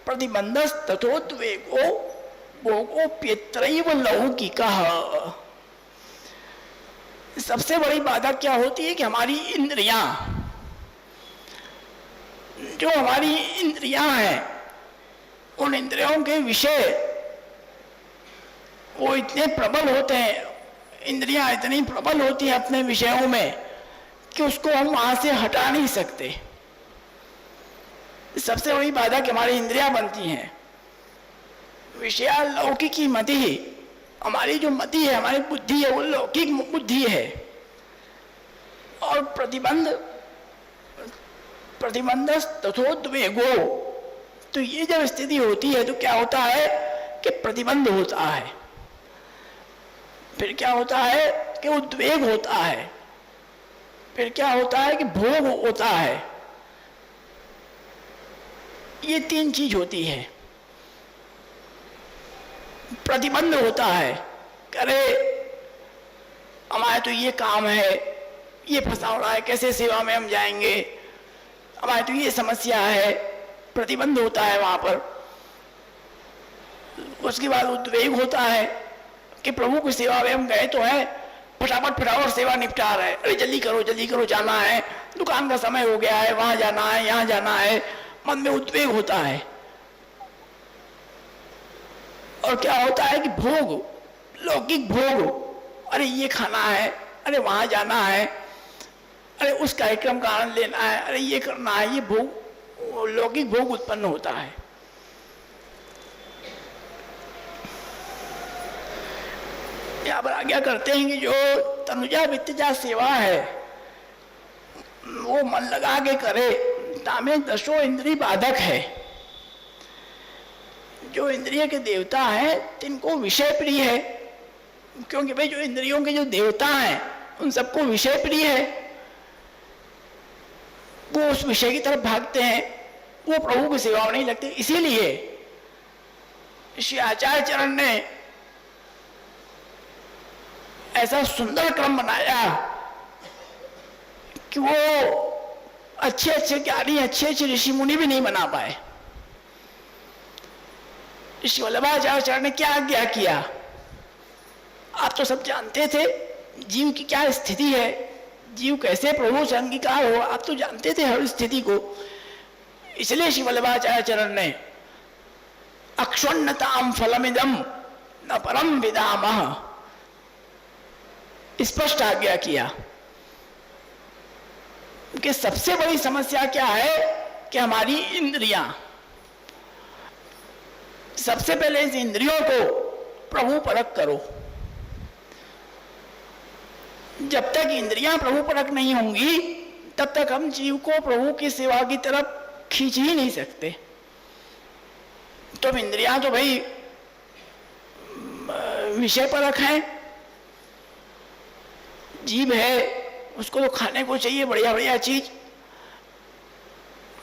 प्रतिबंधस तथोद्वेगो भोगोप्यत्रैव लौकिकः। सबसे बड़ी बाधा क्या होती है कि हमारी इंद्रियां, जो हमारी इंद्रियां हैं, उन इंद्रियों के विषय वो इतने प्रबल होते हैं, इंद्रियां इतनी प्रबल होती हैं अपने विषयों में कि उसको हम वहां से हटा नहीं सकते। सबसे बड़ी बाधा कि हमारी इंद्रियां बनती हैं। विषया लौकिकी मति, हमारी जो मति है, हमारी बुद्धि है, वो लौकिक बुद्धि है। और प्रतिबंध तथोद्वेगो, तो ये जब स्थिति होती है तो क्या होता है कि प्रतिबंध होता है, फिर क्या होता है कि उद्वेग होता है, फिर क्या होता है कि भोग होता है। ये तीन चीज होती है। प्रतिबंध होता है, अरे हमारे तो ये काम है, ये फंसा हो रहा है, कैसे सेवा में हम जाएंगे, हमारी तो ये समस्या है, प्रतिबंध होता है वहां पर। उसके बाद उद्वेग होता है, कि प्रभु की सेवा में हम गए तो है, फटाफट सेवा निपटा रहे, अरे जल्दी करो जाना है, दुकान का समय हो गया है, वहां जाना है, यहां जाना है, मन में उद्वेग होता है। और क्या होता है कि भोग, लौकिक भोग, अरे ये खाना है, अरे वहां जाना है, अरे उस कार्यक्रम का आनंद लेना है, अरे ये करना है, ये भोग, लौकिक भोग उत्पन्न होता है। यहाँ पर आज्ञा करते हैं कि जो तनुजा वित्तजा सेवा है वो मन लगा के करे, तामे दशो इंद्रिय बाधक है। जो इंद्रिय के देवता हैं तिनको विषय प्रिय है, क्योंकि भाई जो इंद्रियों के जो देवता हैं उन सबको विषय प्रिय है, वो उस विषय की तरफ भागते हैं, वो प्रभु की सेवा में नहीं लगते। इसीलिए श्री आचार्य चरण ने ऐसा सुंदर क्रम बनाया कि वो अच्छे अच्छे ज्ञानी, अच्छे अच्छे ऋषि मुनि भी नहीं बना पाए। श्री वल्लभाचार्य चरण ने क्या आज्ञा किया, आप तो सब जानते थे जीव की क्या स्थिति है, जीव कैसे प्रभु से अंगीकार हो, आप तो जानते थे हर स्थिति को। इसलिए श्री वल्लभाचार्य चरण ने अक्षुण्णताम फलमिदम न परम विदामः स्पष्ट आज्ञा किया कि सबसे बड़ी समस्या क्या है कि हमारी इंद्रियां, सबसे पहले इस इंद्रियों को प्रभु परक करो। जब तक इंद्रियां प्रभु परक नहीं होंगी तब तक हम जीव को प्रभु की सेवा की तरफ खींच ही नहीं सकते। तो इंद्रियां तो भाई विषय परक हैं, जीव है उसको तो खाने को चाहिए बढ़िया बढ़िया चीज,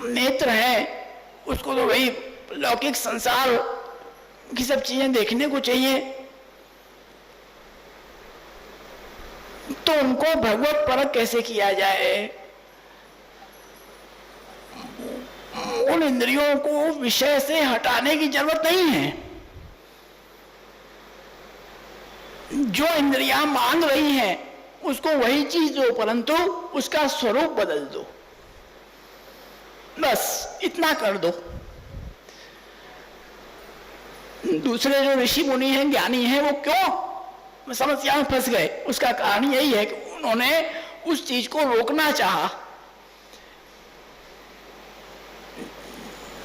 नेत्र है उसको तो भाई लौकिक संसार की सब चीजें देखने को चाहिए, तो उनको भगवत परक कैसे किया जाए। उन इंद्रियों को विषय से हटाने की जरूरत नहीं है, जो इंद्रियां मांग रही हैं उसको वही चीज दो, परंतु उसका स्वरूप बदल दो, बस इतना कर दो। दूसरे जो ऋषि मुनि हैं, ज्ञानी हैं, वो क्यों समस्या में फंस गए, उसका कारण यही है कि उन्होंने उस चीज को रोकना चाहा।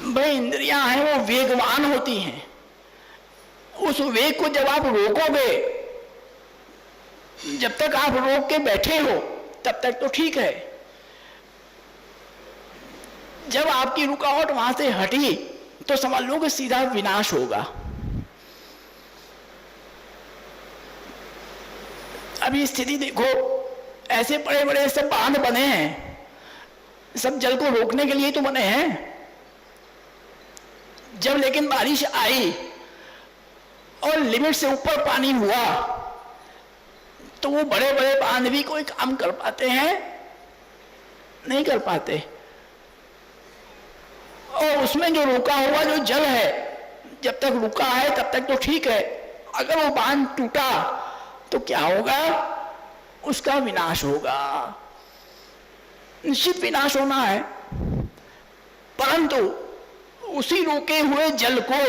भाई इंद्रियां हैं वो वेगवान होती हैं, उस वेग को जब आप रोकोगे, जब तक आप रोक के बैठे हो तब तक तो ठीक है, जब आपकी रुकावट वहां से हटी तो समझ लो कि सीधा विनाश होगा। अभी स्थिति देखो, ऐसे बड़े बड़े सब बांध बने हैं, सब जल को रोकने के लिए तो बने हैं। जब लेकिन बारिश आई और लिमिट से ऊपर पानी हुआ तो वो बड़े बड़े बांध भी कोई काम कर पाते हैं? नहीं कर पाते। और उसमें जो रुका हुआ जो जल है, जब तक रुका है तब तक तो ठीक है, अगर वो बांध टूटा तो क्या होगा? उसका विनाश होगा, निश्चित विनाश होना है। परंतु उसी रोके हुए जल को,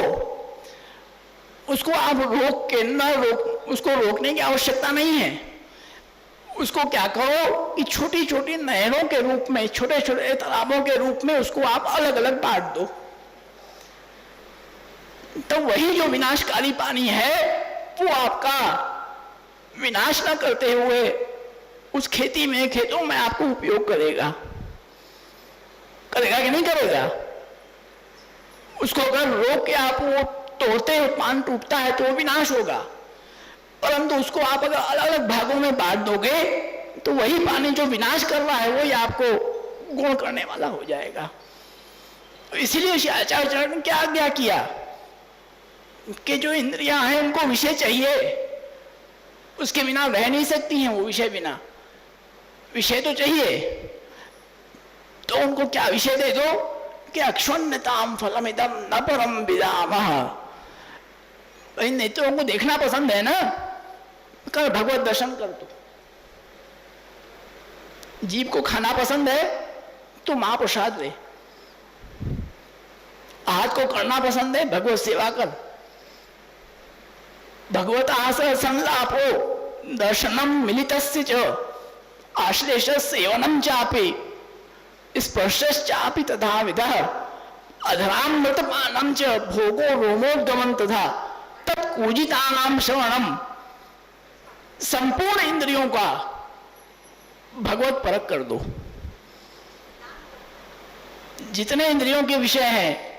उसको आप रोक के न रोक, उसको रोकने की आवश्यकता नहीं है। उसको क्या करो कि छोटी छोटी नहरों के रूप में, छोटे छोटे तालाबों के रूप में उसको आप अलग अलग बांट दो, तो वही जो विनाशकारी पानी है वो आपका विनाश न करते हुए उस खेती में, खेतों में आपको उपयोग करेगा। करेगा कि नहीं करेगा? उसको अगर रोक के आप वो तोड़ते हो, पान टूटता है तो वो विनाश होगा, परंतु उसको आप अगर अलग अलग भागों में बांट दोगे तो वही पानी जो विनाश कर रहा है वही आपको गुण करने वाला हो जाएगा। तो इसीलिए श्री आचार्य चरण ने क्या आज्ञा किया कि जो इंद्रियां हैं उनको विषय चाहिए, उसके बिना रह नहीं सकती हैं वो, विषय बिना, विषय तो चाहिए। तो उनको क्या विषय दे दो कि अक्षुण्णताम फलमिदम न परम विदामः। भाई नेत्रों को देखना पसंद है ना, कर भगवत दर्शन कर दो। जीव को खाना पसंद है तो महाप्रसाद ले, हाथ को करना पसंद है भगवत सेवा कर। भगवत आस संलापो दर्शनम मिलितस्य च आश्लेष सेवनम चापि स्पर्शश्चापि तथा विधः अधरामृतपानम च भोगो रोमोद्गमन तथा तत्कूजितानाम श्रवणम। संपूर्ण इंद्रियों का भगवत परक कर दो। जितने इंद्रियों के विषय हैं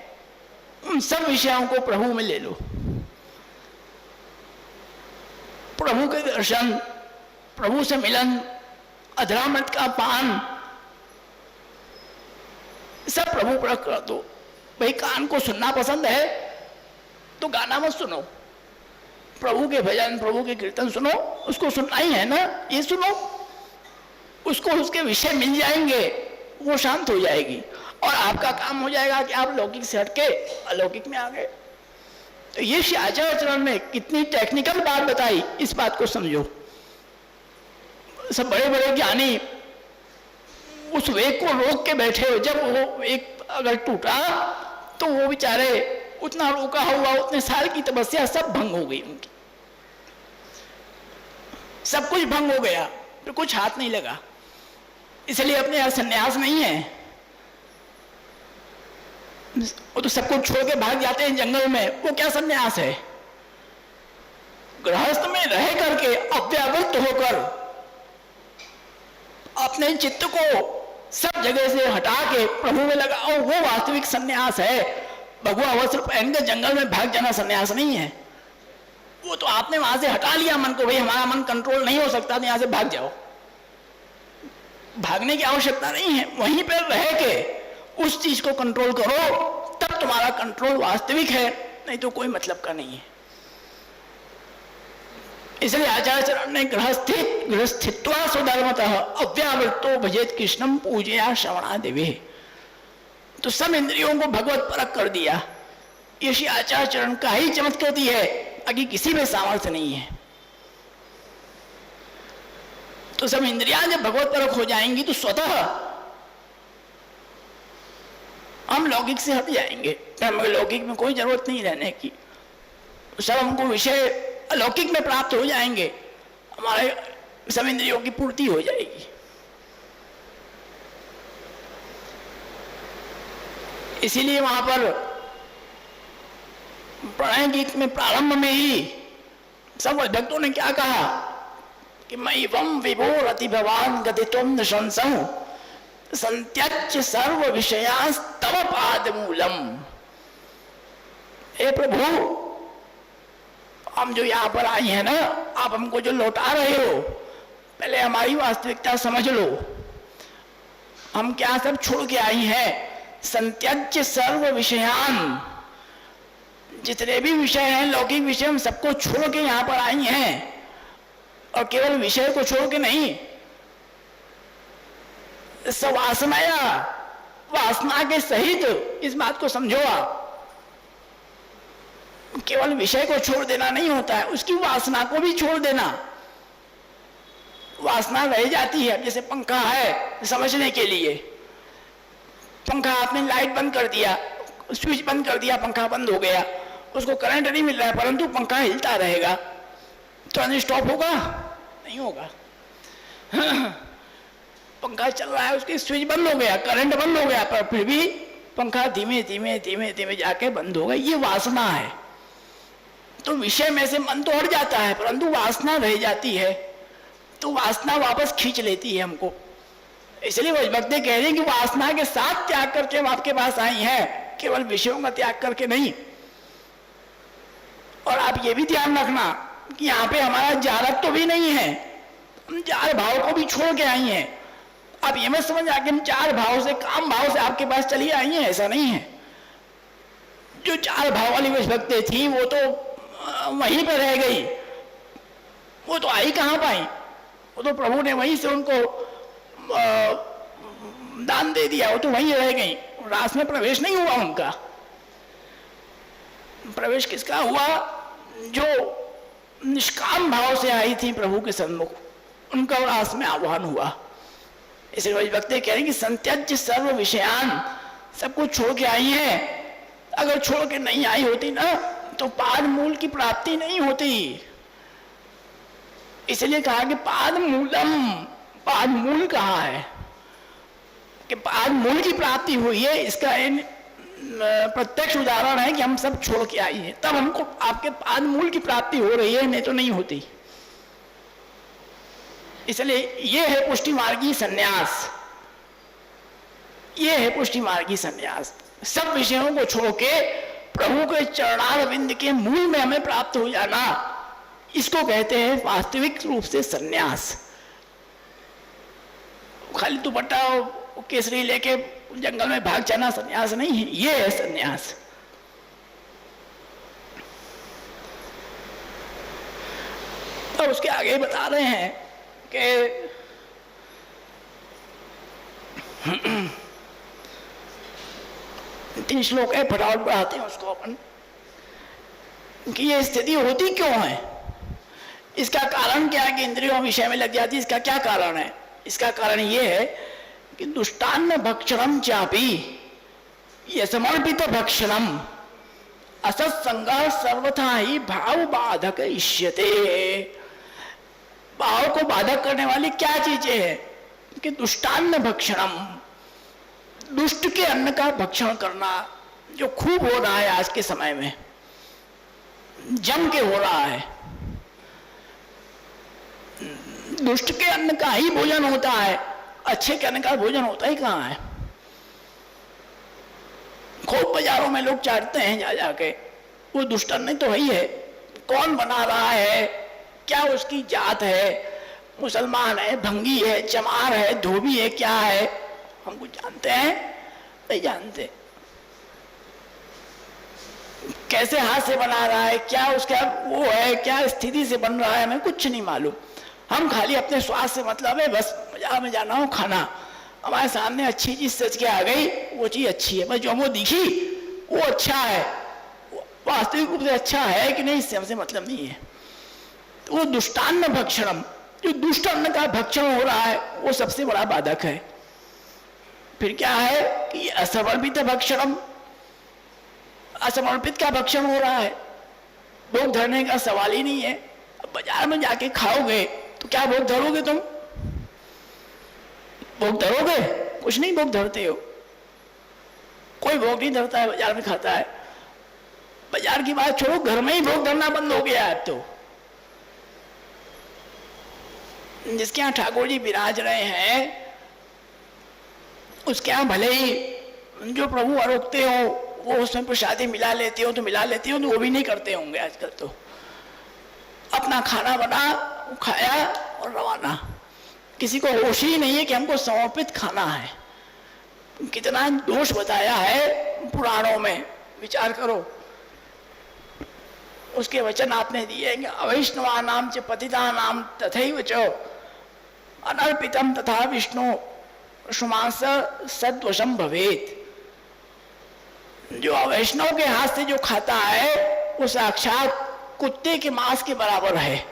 उन सब विषयों को प्रभु में ले लो। प्रभु के दर्शन, प्रभु से मिलन, अधरामृत का पान, सब प्रभु परक कर दो। भाई कान को सुनना पसंद है तो गाना मत सुनो, प्रभु के भजन, प्रभु के कीर्तन सुनो। उसको सुनना ही है ना, ये सुनो। उसको उसके विषय मिल जाएंगे, वो शांत हो जाएगी और आपका काम हो जाएगा कि आप लौकिक से हटके अलौकिक में आ गए। तो ये श्री आचार्य चरण में कितनी टेक्निकल बात बताई, इस बात को समझो। सब बड़े बड़े ज्ञानी उस वेग को रोक के बैठे हो। जब वो एक अगर टूटा तो वो बेचारे उतना रोका हुआ, उतने साल की तपस्या सब भंग हो गई उनकी, सब कुछ भंग हो गया, फिर कुछ हाथ नहीं लगा। इसलिए अपने यहां संन्यास नहीं है। वो तो सब कुछ छोड़ के भाग जाते हैं जंगल में, वो क्या संन्यास है? गृहस्थ में रह करके अव्यावृत होकर अपने चित्त को सब जगह से हटा के प्रभु में लगाओ, वो वास्तविक संन्यास है। भगवा वस्त्र पहन के जंगल में भाग जाना संन्यास नहीं है। वो तो आपने वहां से हटा लिया मन को, भाई हमारा मन कंट्रोल नहीं हो सकता तो यहां से भाग जाओ। भागने की आवश्यकता नहीं है, वहीं पर रह के उस चीज को कंट्रोल करो, तब तुम्हारा कंट्रोल वास्तविक है, नहीं तो कोई मतलब का नहीं है। इसलिए आचार्य चरण ने गृहस्थित्वा स्वधर्मतः अव्यावृतो भजेत कृष्णम पूजया श्रवणा देवे। तो सब इंद्रियों को भगवत परक कर दिया। ये श्री आचार्य चरण का ही चमत्कृति है, बाकी किसी में सामर्थ्य नहीं है। तो सब इंद्रियां जब भगवत परक हो जाएंगी तो स्वतः हम लौकिक से हट जाएंगे। हमें लौकिक में कोई जरूरत नहीं रहने की, सब हमको विषय अलौकिक में प्राप्त हो जाएंगे, हमारे सब इंद्रियों की पूर्ति हो जाएगी। इसीलिए वहां पर प्रणय गीत में प्रारंभ में ही सब भक्तों ने क्या कहा कि मैं वम विभोर अति भवान गतित्वम नशंसहु संत्यज्य सर्व विषयास्तव पाद मूलम। हे प्रभु, हम जो यहाँ पर आई हैं ना, आप हमको जो लौटा रहे हो, पहले हमारी वास्तविकता समझ लो। हम क्या सब छोड़ के आई हैं? संत्यज्य सर्व विषयान, जितने भी विषय हैं लौकिक विषय, हम सबको छोड़ के यहाँ पर आई हैं। और केवल विषय को छोड़ के नहीं, सवासनाया, वासना के सहित, इस बात को समझो आप। केवल विषय को छोड़ देना नहीं होता है, उसकी वासना को भी छोड़ देना। वासना रह जाती है, जैसे पंखा है समझने के लिए, पंखा आपने लाइट बंद कर दिया, स्विच बंद कर दिया, पंखा बंद हो गया, उसको करंट नहीं मिल रहा है, परंतु पंखा हिलता रहेगा, तो स्टॉप होगा? नहीं होगा। पंखा चल रहा है, उसकी स्विच बंद हो गया, करंट बंद हो गया, पर फिर भी पंखा धीमे धीमे धीमे धीमे जाके बंद हो गया। ये वासना है। तो विषय में से मन तो हट जाता है, परंतु वासना रह जाती है, तो वासना वापस खींच लेती है हमको। इसलिए भक्ति कह रही है कि वासना के साथ त्याग करके हम आपके पास आई हैं, केवल विषयों का त्याग करके नहीं। और आप ये भी ध्यान रखना कि यहाँ पे हमारा जारक तो भी नहीं है, हम चार भाव को भी छोड़ के आई हैं। आप ये मत समझ आके हम चार भाव से, काम भाव से आपके पास चली आई हैं, ऐसा नहीं है। जो चार भाव वाली भक्ति थी वो तो वहीं पर रह गई, वो तो आई कहाँ पाई, वो तो प्रभु ने वहीं से उनको दान दे दिया, वो तो वहीं रह गई, रास में प्रवेश नहीं हुआ उनका। प्रवेश किसका हुआ? जो निष्काम भाव से आई थी प्रभु के सन्मुख, उनका उल्लास में आह्वान हुआ। इसलिए वक्त कह रहे हैं कि संत्यज्य सर्व विषयान, सब कुछ छोड़ के आई है। अगर छोड़ के नहीं आई होती ना तो पाद मूल की प्राप्ति नहीं होती। इसलिए कहा कि पाद मूलम, पाद मूल कहा है कि पाद मूल की प्राप्ति हुई है। इसका प्रत्यक्ष उदाहरण है कि हम सब छोड़ के आई हैं, तब हमको आपके पाद मूल की प्राप्ति हो रही है, नहीं तो नहीं होती। इसलिए ये है पुष्टि मार्गी संन्यास, ये है पुष्टि मार्गी संन्यास। सब विषयों को छोड़ के प्रभु के चरणारविंद के मूल में हमें प्राप्त हो जाना, इसको कहते हैं वास्तविक रूप से संन्यास। खाली दुपट्टा केसरी लेके जंगल में भाग जाना संन्यास नहीं है, ये है संन्यास। तो उसके आगे बता रहे हैं कि 3 श्लोक है, फटाफट बढ़ाते हैं उसको अपन, कि ये स्थिति होती क्यों है, इसका कारण क्या है कि इंद्रियों विषय में लग जाती है। इसका क्या कारण है? इसका कारण ये है कि दुष्टान्न भक्षणम चापी ये समर्पित भक्षणम असत्संग सर्वथा ही भाव बाधक इष्यते। भाव को बाधक करने वाली क्या चीजें हैं कि दुष्टान्न भक्षणम, दुष्ट के अन्न का भक्षण करना, जो खूब हो रहा है आज के समय में, जम के हो रहा है। दुष्ट के अन्न का ही भोजन होता है, अच्छे के अन्न का भोजन होता ही कहाँ है। खूब बाजारों में लोग चाटते हैं जा जाके, वो दुष्ट अन्न तो वही है। कौन बना रहा है, क्या उसकी जात है, मुसलमान है, भंगी है, चमार है, धोबी है, क्या है, हम कुछ जानते हैं? नहीं जानते। कैसे हाथ से बना रहा है, क्या उसका वो है, क्या स्थिति से बन रहा है, हमें कुछ नहीं मालूम। हम खाली अपने स्वास्थ्य से मतलब है, बस बाजार में जाना हो खाना, हमारे सामने अच्छी चीज सच के आ गई, वो चीज अच्छी है, बस जो वो दिखी वो अच्छा है, वास्तविक रूप से अच्छा है कि नहीं इससे हमसे मतलब नहीं है। तो वो दुष्टान्न भक्षणम, जो दुष्ट अन्न का भक्षण हो रहा है, वो सबसे बड़ा बाधक है। फिर क्या है कि असमर्पित भक्षणम, असमर्पित का भक्षण हो रहा है, भोग धरने का सवाल ही नहीं है। अब बाजार में जाके खाओगे तो क्या भोग धरोगे तुम? भोग धरोगे? कुछ नहीं भोग धरते हो, कोई भोग नहीं धरता है, बाजार में खाता है। बाजार की बात छोड़ो, घर में ही भोग धरना बंद हो गया है अब तो। जिसके यहाँ ठाकुर जी विराज रहे हैं उसके यहाँ भले ही जो प्रभु रोकते हो वो उसमें प्रसादी मिला लेते हो तो मिला लेते हो, तो वो भी नहीं करते होंगे आजकल। तो अपना खाना बना, खाया और रवाना। किसी को होश ही नहीं है कि हमको समर्पित खाना है। कितना दोष बताया है पुराणों में, विचार करो। उसके वचन आपने दिए हैं कि अवैष्णवा नाम च पतिता नाम तथैव च अनर्पितम तथा विष्णु शुमांस सद्वशम भवेत। जो अवैष्णव के हाथ से जो खाता है वो साक्षात कुत्ते के मांस के बराबर है।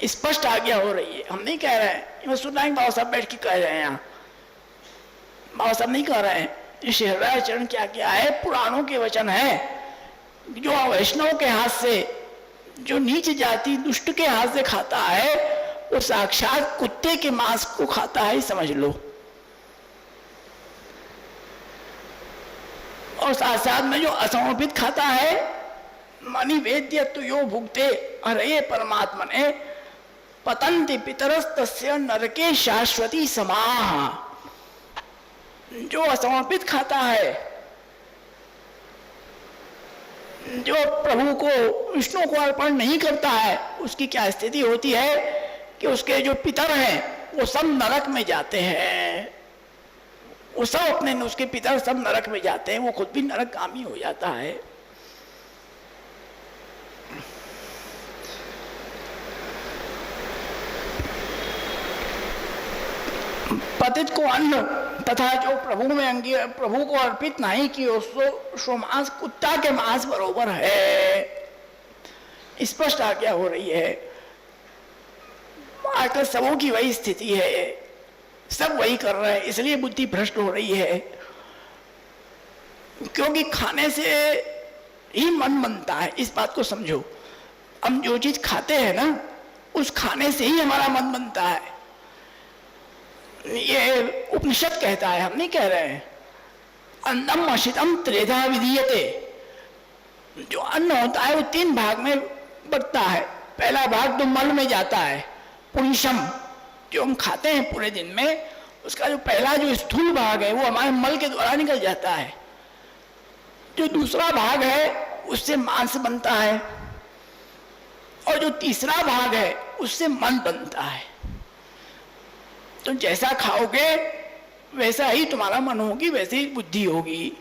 स्पष्ट आज्ञा हो रही है, हम नहीं कह रहे हैं, मैं सुना है बाबा साहब बैठ के कह रहे हैं यहाँ, बाबा साहब नहीं कह रहे हैं। शहराय चरण क्या क्या है, पुराणों के वचन है। जो वैष्णव के हाथ से, जो नीच जाति दुष्ट के हाथ से खाता है वो साक्षात कुत्ते के मांस को खाता है, समझ लो। और साथ साथ में जो असमर्पित खाता है, मणि वेद्य तो यो भुगते अरे परमात्मने पतंति पितरस्तस्य नरके शाश्वती समाह। जो असमर्पित खाता है, जो प्रभु को विष्णु को अर्पण नहीं करता है, उसकी क्या स्थिति होती है कि उसके जो पितर हैं वो सब नरक में जाते हैं। वो सब अपने, उसके पितर सब नरक में जाते हैं, वो खुद भी नरकगामी हो जाता है। पतित को अन्न तथा जो प्रभु में प्रभु को अर्पित नहीं किए उसको मांस कुत्ता के मांस बरोबर है। स्पष्ट आज्ञा हो रही है। आजकल सबों की वही स्थिति है, सब वही कर रहे हैं, इसलिए बुद्धि भ्रष्ट हो रही है। क्योंकि खाने से ही मन बनता है, इस बात को समझो। हम जो चीज खाते हैं ना, उस खाने से ही हमारा मन बनता है। ये उपनिषद कहता है, हम नहीं कह रहे हैं। अन्नम अशितम त्रेधा विधीयते। जो अन्न होता है वो 3 भाग में बंटता है। पहला भाग तो मल में जाता है, पुरुषम, जो हम खाते हैं पूरे दिन में, उसका जो पहला जो स्थूल भाग है वो हमारे मल के द्वारा निकल जाता है। जो दूसरा भाग है उससे मांस बनता है, और जो तीसरा भाग है उससे मन बनता है। तो जैसा खाओगे वैसा ही तुम्हारा मन होगी, वैसे ही बुद्धि होगी।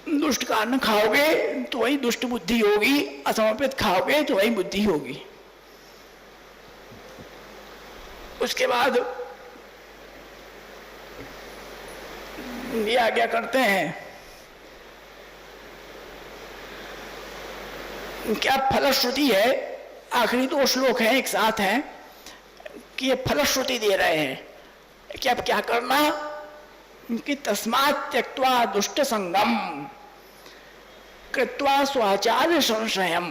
दुष्ट का अन्न खाओगे तो वही दुष्ट बुद्धि होगी, असमर्पित खाओगे तो वही बुद्धि होगी। उसके बाद ये आज्ञा करते हैं, क्या फलश्रुति है, आखिरी 2 श्लोक हैं एक साथ हैं, कि ये फलश्रुति दे रहे हैं कि अब क्या करना, कि तस्मात् त्यक्त्वा दुष्ट संगम कृत्वा स्वाचार्य संशयम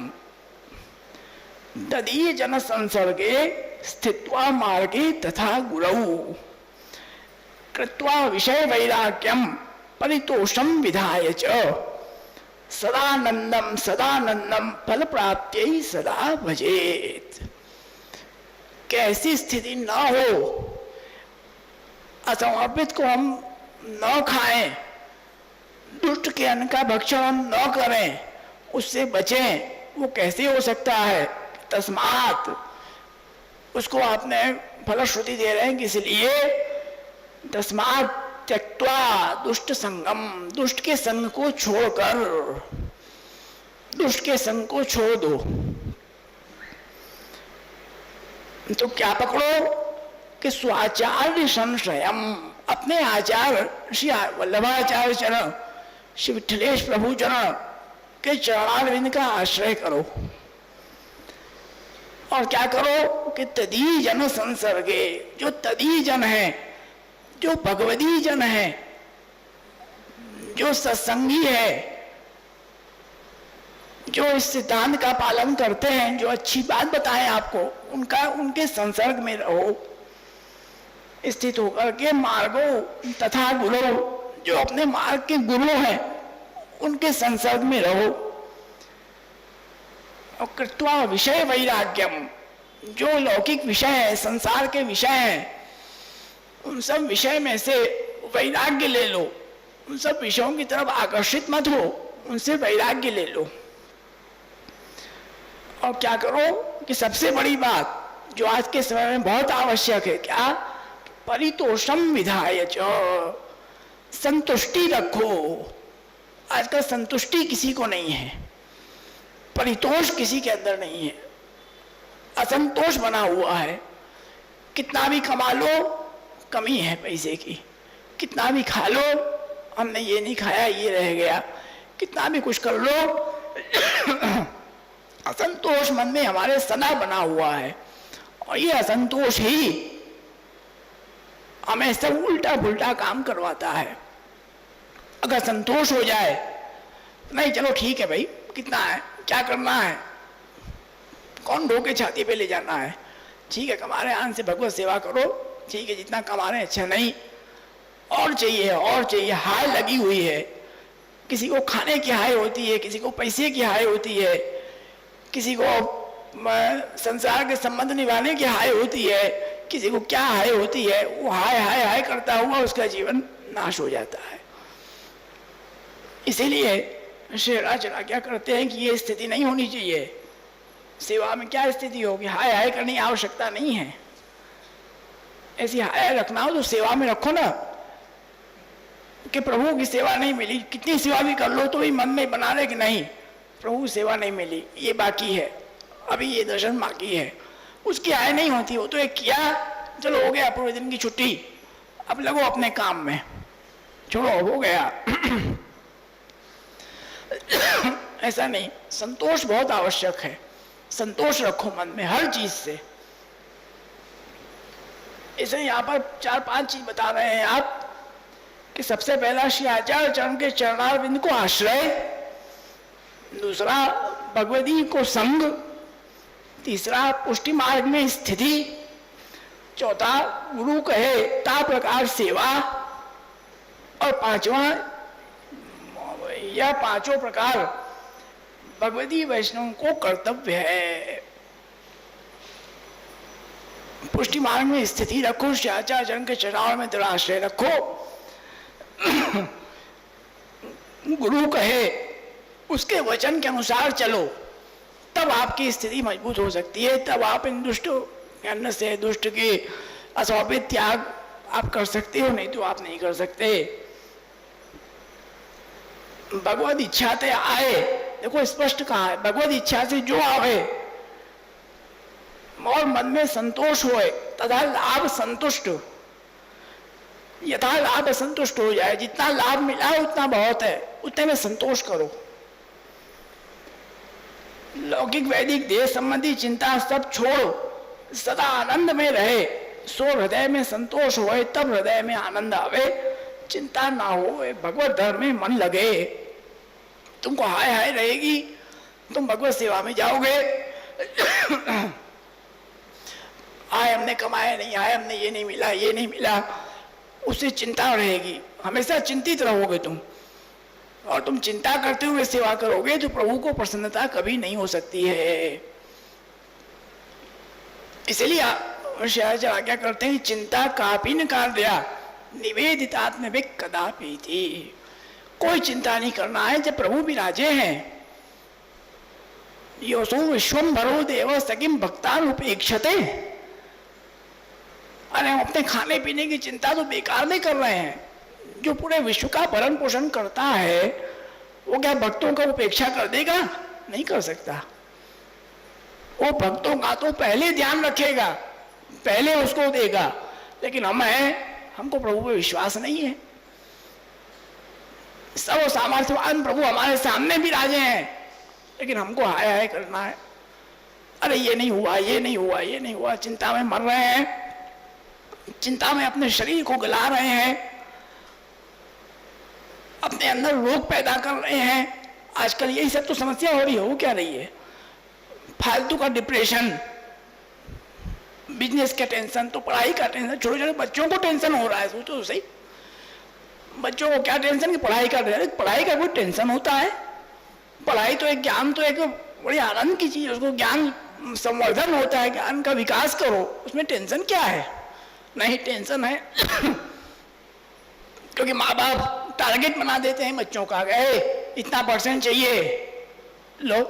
ददीय जन संसर्गे स्थित्वा मार्गे तथा गुरौ कृत्वा विषय वैराग्यम परितोषम विधाय च सदानंदम सदानंदम फल प्राप्त्यै सदा भजेत। कैसी स्थिति न हो, असमर्पित को हम न खाएं, दुष्ट के अन्न का भक्षण हम न करें, उससे बचें। वो कैसे हो सकता है? तस्मात्, उसको आपने फलश्रुति दे रहे हैं कि इसलिए तस्मात् त्यक्त्वा दुष्ट संगम, दुष्ट के संग को छोड़कर, दुष्ट के संग को छोड़ दो। तो क्या पकड़ो कि स्वाचार्य संशयम, अपने आचार्य श्री वल्लभाचार्य चरण, श्री विठलेश प्रभु चरण के चरणारविंद का आश्रय करो। और क्या करो कि तदी जन संसर्गे, जो तदी जन है, जो भगवदी जन है, जो सत्संगी है, जो इस सिद्धांत का पालन करते हैं, जो अच्छी बात बताएं आपको, उनका उनके संसर्ग में रहो, स्थित होकर के मार्गो तथा गुरु, जो अपने मार्ग के गुरु हैं उनके संसर्ग में रहो। और कृत्वा विषय वैराग्यम, जो लौकिक विषय है, संसार के विषय हैं, उन सब विषय में से वैराग्य ले लो। उन सब विषयों की तरफ आकर्षित मत हो, उनसे वैराग्य ले लो। और क्या करो कि सबसे बड़ी बात जो आज के समय में बहुत आवश्यक है, क्या? परितोषम विधाय च, संतुष्टि रखो। आजकल संतुष्टि किसी को नहीं है, परितोष किसी के अंदर नहीं है, असंतोष बना हुआ है। कितना भी कमा लो कमी है पैसे की, कितना भी खा लो हमने ये नहीं खाया ये रह गया, कितना भी कुछ कर लो असंतोष मन में हमारे सदा बना हुआ है। और ये असंतोष ही हमें सब उल्टा पुल्टा काम करवाता है। अगर संतोष हो जाए, नहीं चलो ठीक है भाई, कितना है, क्या करना है, कौन ढो के छाती पे ले जाना है, ठीक है कमा रहे आन से भगवत सेवा करो, ठीक है जितना कमा रहे हैं अच्छा, नहीं और चाहिए और चाहिए, हाय लगी हुई है। किसी को खाने की हाय होती है, किसी को पैसे की हाय होती है, किसी को संसार के संबंध निभाने की हाय होती है, किसी को क्या हाय होती है, वो हाय हाय हाय करता हुआ उसका जीवन नाश हो जाता है। इसीलिए शेराचरा क्या करते हैं कि ये स्थिति नहीं होनी चाहिए। सेवा में क्या स्थिति होगी, हाय हाय करने की आवश्यकता नहीं है। ऐसी हाय रखना हो तो सेवा में रखो ना, कि प्रभु की सेवा नहीं मिली, कितनी सेवा भी कर लो तो भी मन में बना रहे कि नहीं प्रभु सेवा नहीं मिली, ये बाकी है, अभी ये दर्शन बाकी है, उसकी हाय नहीं होती। वो तो एक किया, चलो हो गया पूरे दिन की छुट्टी, अब लगो अपने काम में, छोड़ो हो गया। ऐसा नहीं, संतोष बहुत आवश्यक है। संतोष रखो मन में हर चीज से। इसे यहाँ पर 4-5 चीज बता रहे हैं आप कि सबसे पहला श्री आचार्य चरण के चरणारविंद को आश्रय, दूसरा भगवती को संग, तीसरा पुष्टि मार्ग में स्थिति, चौथा गुरु कहे ता प्रकार सेवा, और पांचवा यह पांचों प्रकार भगवती वैष्णव को कर्तव्य है। पुष्टि मार्ग में स्थिति रखो, श्री आचार्य चरण के चरणारविंद में दृढ़ आश्रय रखो, गुरु कहे उसके वचन के अनुसार चलो, तब आपकी स्थिति मजबूत हो सकती है। तब आप इन दुष्ट ज्ञान से, दुष्ट के अस्वाभित त्याग आप कर सकते हो, नहीं तो आप नहीं कर सकते। भगवत इच्छा से आए, देखो स्पष्ट कहा है, भगवत इच्छा से जो आवे और मन में संतोष होए तथा लाभ संतुष्ट, यथा लाभ संतुष्ट हो जाए। जितना लाभ मिला है उतना बहुत है, उतने में संतोष करो। लौकिक वैदिक देह संबंधी चिंता सब छोड़ो, सदा आनंद में रहे, सो हृदय में संतोष होए, तब हृदय में आनंद आवे। चिंता ना हो, भगवत धर्म में मन लगे, तुमको हाय हाय रहेगी, तुम भगवत सेवा में जाओगे। आए हमने कमाया नहीं, आए हमने ये नहीं मिला, ये नहीं मिला, उससे चिंता रहेगी, हमेशा चिंतित रहोगे तुम, और तुम चिंता करते हुए सेवा करोगे तो प्रभु को प्रसन्नता कभी नहीं हो सकती है। इसलिए आज्ञा करते हैं, चिंता कापी न कार्या निवेदितात्मविक कदापि थी। कोई चिंता नहीं करना है जब प्रभु विराजे हैं। योसो विश्वम्भरो देव सकिम भक्तान उपेक्षते। अरे हम अपने खाने पीने की चिंता तो बेकार नहीं कर रहे हैं। जो पूरे विश्व का भरण पोषण करता है वो क्या भक्तों का उपेक्षा कर देगा? नहीं कर सकता। वो भक्तों का तो पहले ध्यान रखेगा, पहले उसको देगा। लेकिन हमको प्रभु पे विश्वास नहीं है। सर्व सामर्थ्यवान प्रभु हमारे सामने भी राजे हैं, लेकिन हमको हाय हाय करना है। अरे ये नहीं हुआ, ये नहीं हुआ, ये नहीं हुआ, चिंता में मर रहे हैं, चिंता में अपने शरीर को गला रहे हैं, अपने अंदर रोग पैदा कर रहे हैं। आजकल यही सब तो समस्या हो रही है। वो क्या रही है? फालतू का डिप्रेशन, बिजनेस का टेंशन, तो पढ़ाई का टेंशन। छोटे छोटे बच्चों को टेंशन हो रहा है, सोचो तो सही। बच्चों को क्या टेंशन कि पढ़ाई का टेंशन। पढ़ाई का कोई टेंशन होता है? पढ़ाई तो एक ज्ञान, तो एक बड़ी आनंद की चीज, उसको ज्ञान संवर्धन होता है, ज्ञान का विकास करो, उसमें टेंशन क्या है? नहीं, टेंशन है क्योंकि माँ बाप टारगेट बना देते हैं बच्चों का, गए इतना परसेंट चाहिए, लो।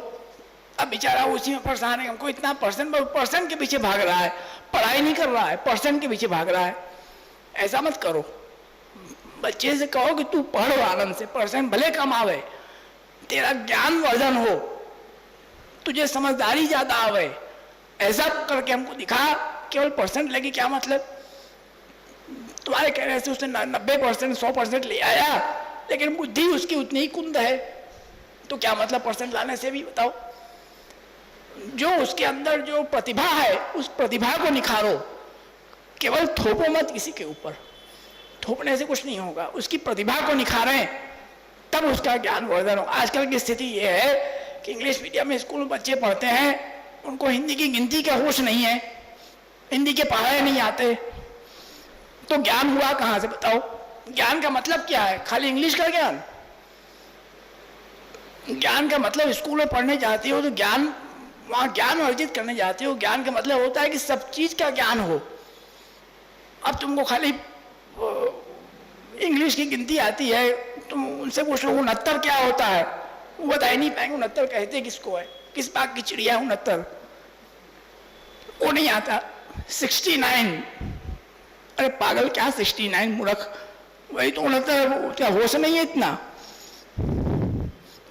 अब बेचारा उसी में परेशान है, हमको इतना परसेंट के पीछे भाग रहा है, पढ़ाई नहीं कर रहा है, परसेंट के पीछे भाग रहा है। ऐसा मत करो। बच्चे से कहो कि तू पढ़ आनंद से, परसेंट भले कम आवे, तेरा ज्ञान वर्धन हो, तुझे समझदारी ज्यादा आवे, ऐसा करके हमको दिखा। केवल परसेंट लेके क्या मतलब? तुम्हारे कहने से उसने 90%, 100% ले आया, लेकिन बुद्धि उसकी उतनी ही कुंद है, तो क्या मतलब परसेंट लाने से भी? बताओ। जो उसके अंदर जो प्रतिभा है, उस प्रतिभा को निखारो। केवल थोपो मत किसी के ऊपर, थोपने से कुछ नहीं होगा। उसकी प्रतिभा को निखारें, तब उसका ज्ञान वर्धन हो। आजकल की स्थिति ये है कि इंग्लिश मीडियम में स्कूल में बच्चे पढ़ते हैं, उनको हिंदी की गिनती का होश नहीं है, हिंदी के पढ़ाए नहीं आते, तो ज्ञान हुआ कहां से? बताओ। ज्ञान का मतलब क्या है? खाली इंग्लिश का ज्ञान? ज्ञान का मतलब स्कूल में पढ़ने जाते हो तो ज्ञान, वहां ज्ञान अर्जित करने जाते हो। ज्ञान का मतलब होता है कि सब चीज का ज्ञान हो। अब तुमको खाली इंग्लिश की गिनती आती है, तुम उनसे पूछ लो 69 क्या होता है, वो बता ही नहीं पाएंगे। 69 कहते किसको है? किस बाग की चिड़िया है 69? वो नहीं आता। 69, अरे पागल, क्या 69 मूर्ख, वही तो 69। क्या होश नहीं है इतना?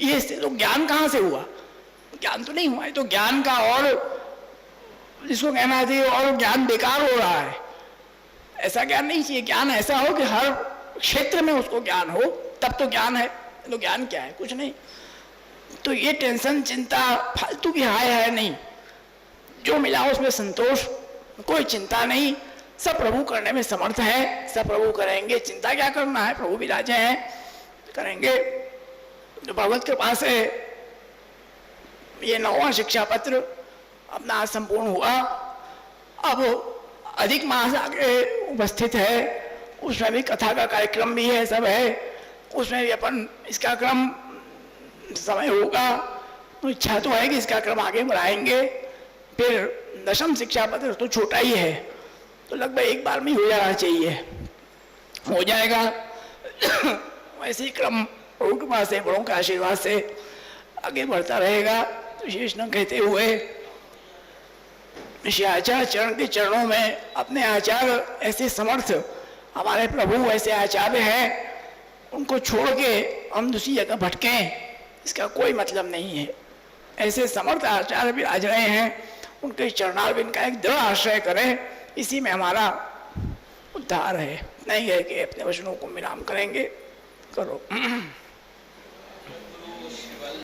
ये तो ज्ञान कहां से हुआ? ज्ञान तो नहीं हुआ है। तो ज्ञान का और जिसको कहना चाहिए और ज्ञान बेकार हो रहा है, ऐसा ज्ञान नहीं चाहिए। ज्ञान ऐसा हो कि हर क्षेत्र में उसको ज्ञान हो, तब तो ज्ञान है। तो ज्ञान क्या है? कुछ नहीं। तो ये टेंशन चिंता फालतू की हाय है नहीं, जो मिला उसमें संतोष, कोई चिंता नहीं, सब प्रभु करने में समर्थ है, सब प्रभु करेंगे, चिंता क्या करना है, प्रभु विराजे हैं, करेंगे। तो भगवत कृपा से ये 9वां शिक्षा पत्र अपना संपूर्ण हुआ। अब अधिक मास आगे उपस्थित है, उसमें भी कथा का कार्यक्रम भी है, सब है, उसमें भी अपन इसका क्रम समय होगा, तो इच्छा तो है कि इसका क्रम आगे बढ़ाएंगे। फिर 10वां शिक्षा पत्र तो छोटा ही है, तो लगभग एक बार में ही हो जाना चाहिए, हो जाएगा। वैसे ही क्रम प्रभु के पास से, बड़ों के आशीर्वाद से आगे बढ़ता रहेगा। तो शेष न कहते हुए श्री आचार्य चरण के चरणों में अपने आचार्य ऐसे समर्थ हमारे प्रभु ऐसे आचार्य हैं, उनको छोड़ के हम दूसरी जगह भटकें इसका कोई मतलब नहीं है। ऐसे समर्थ आचार्य भी आज रहे हैं, उनके चरणारविंद का एक दृढ़ आश्रय करें, इसी में हमारा उद्धार है। नहीं है कि अपने वचनों को विराम करेंगे। करो।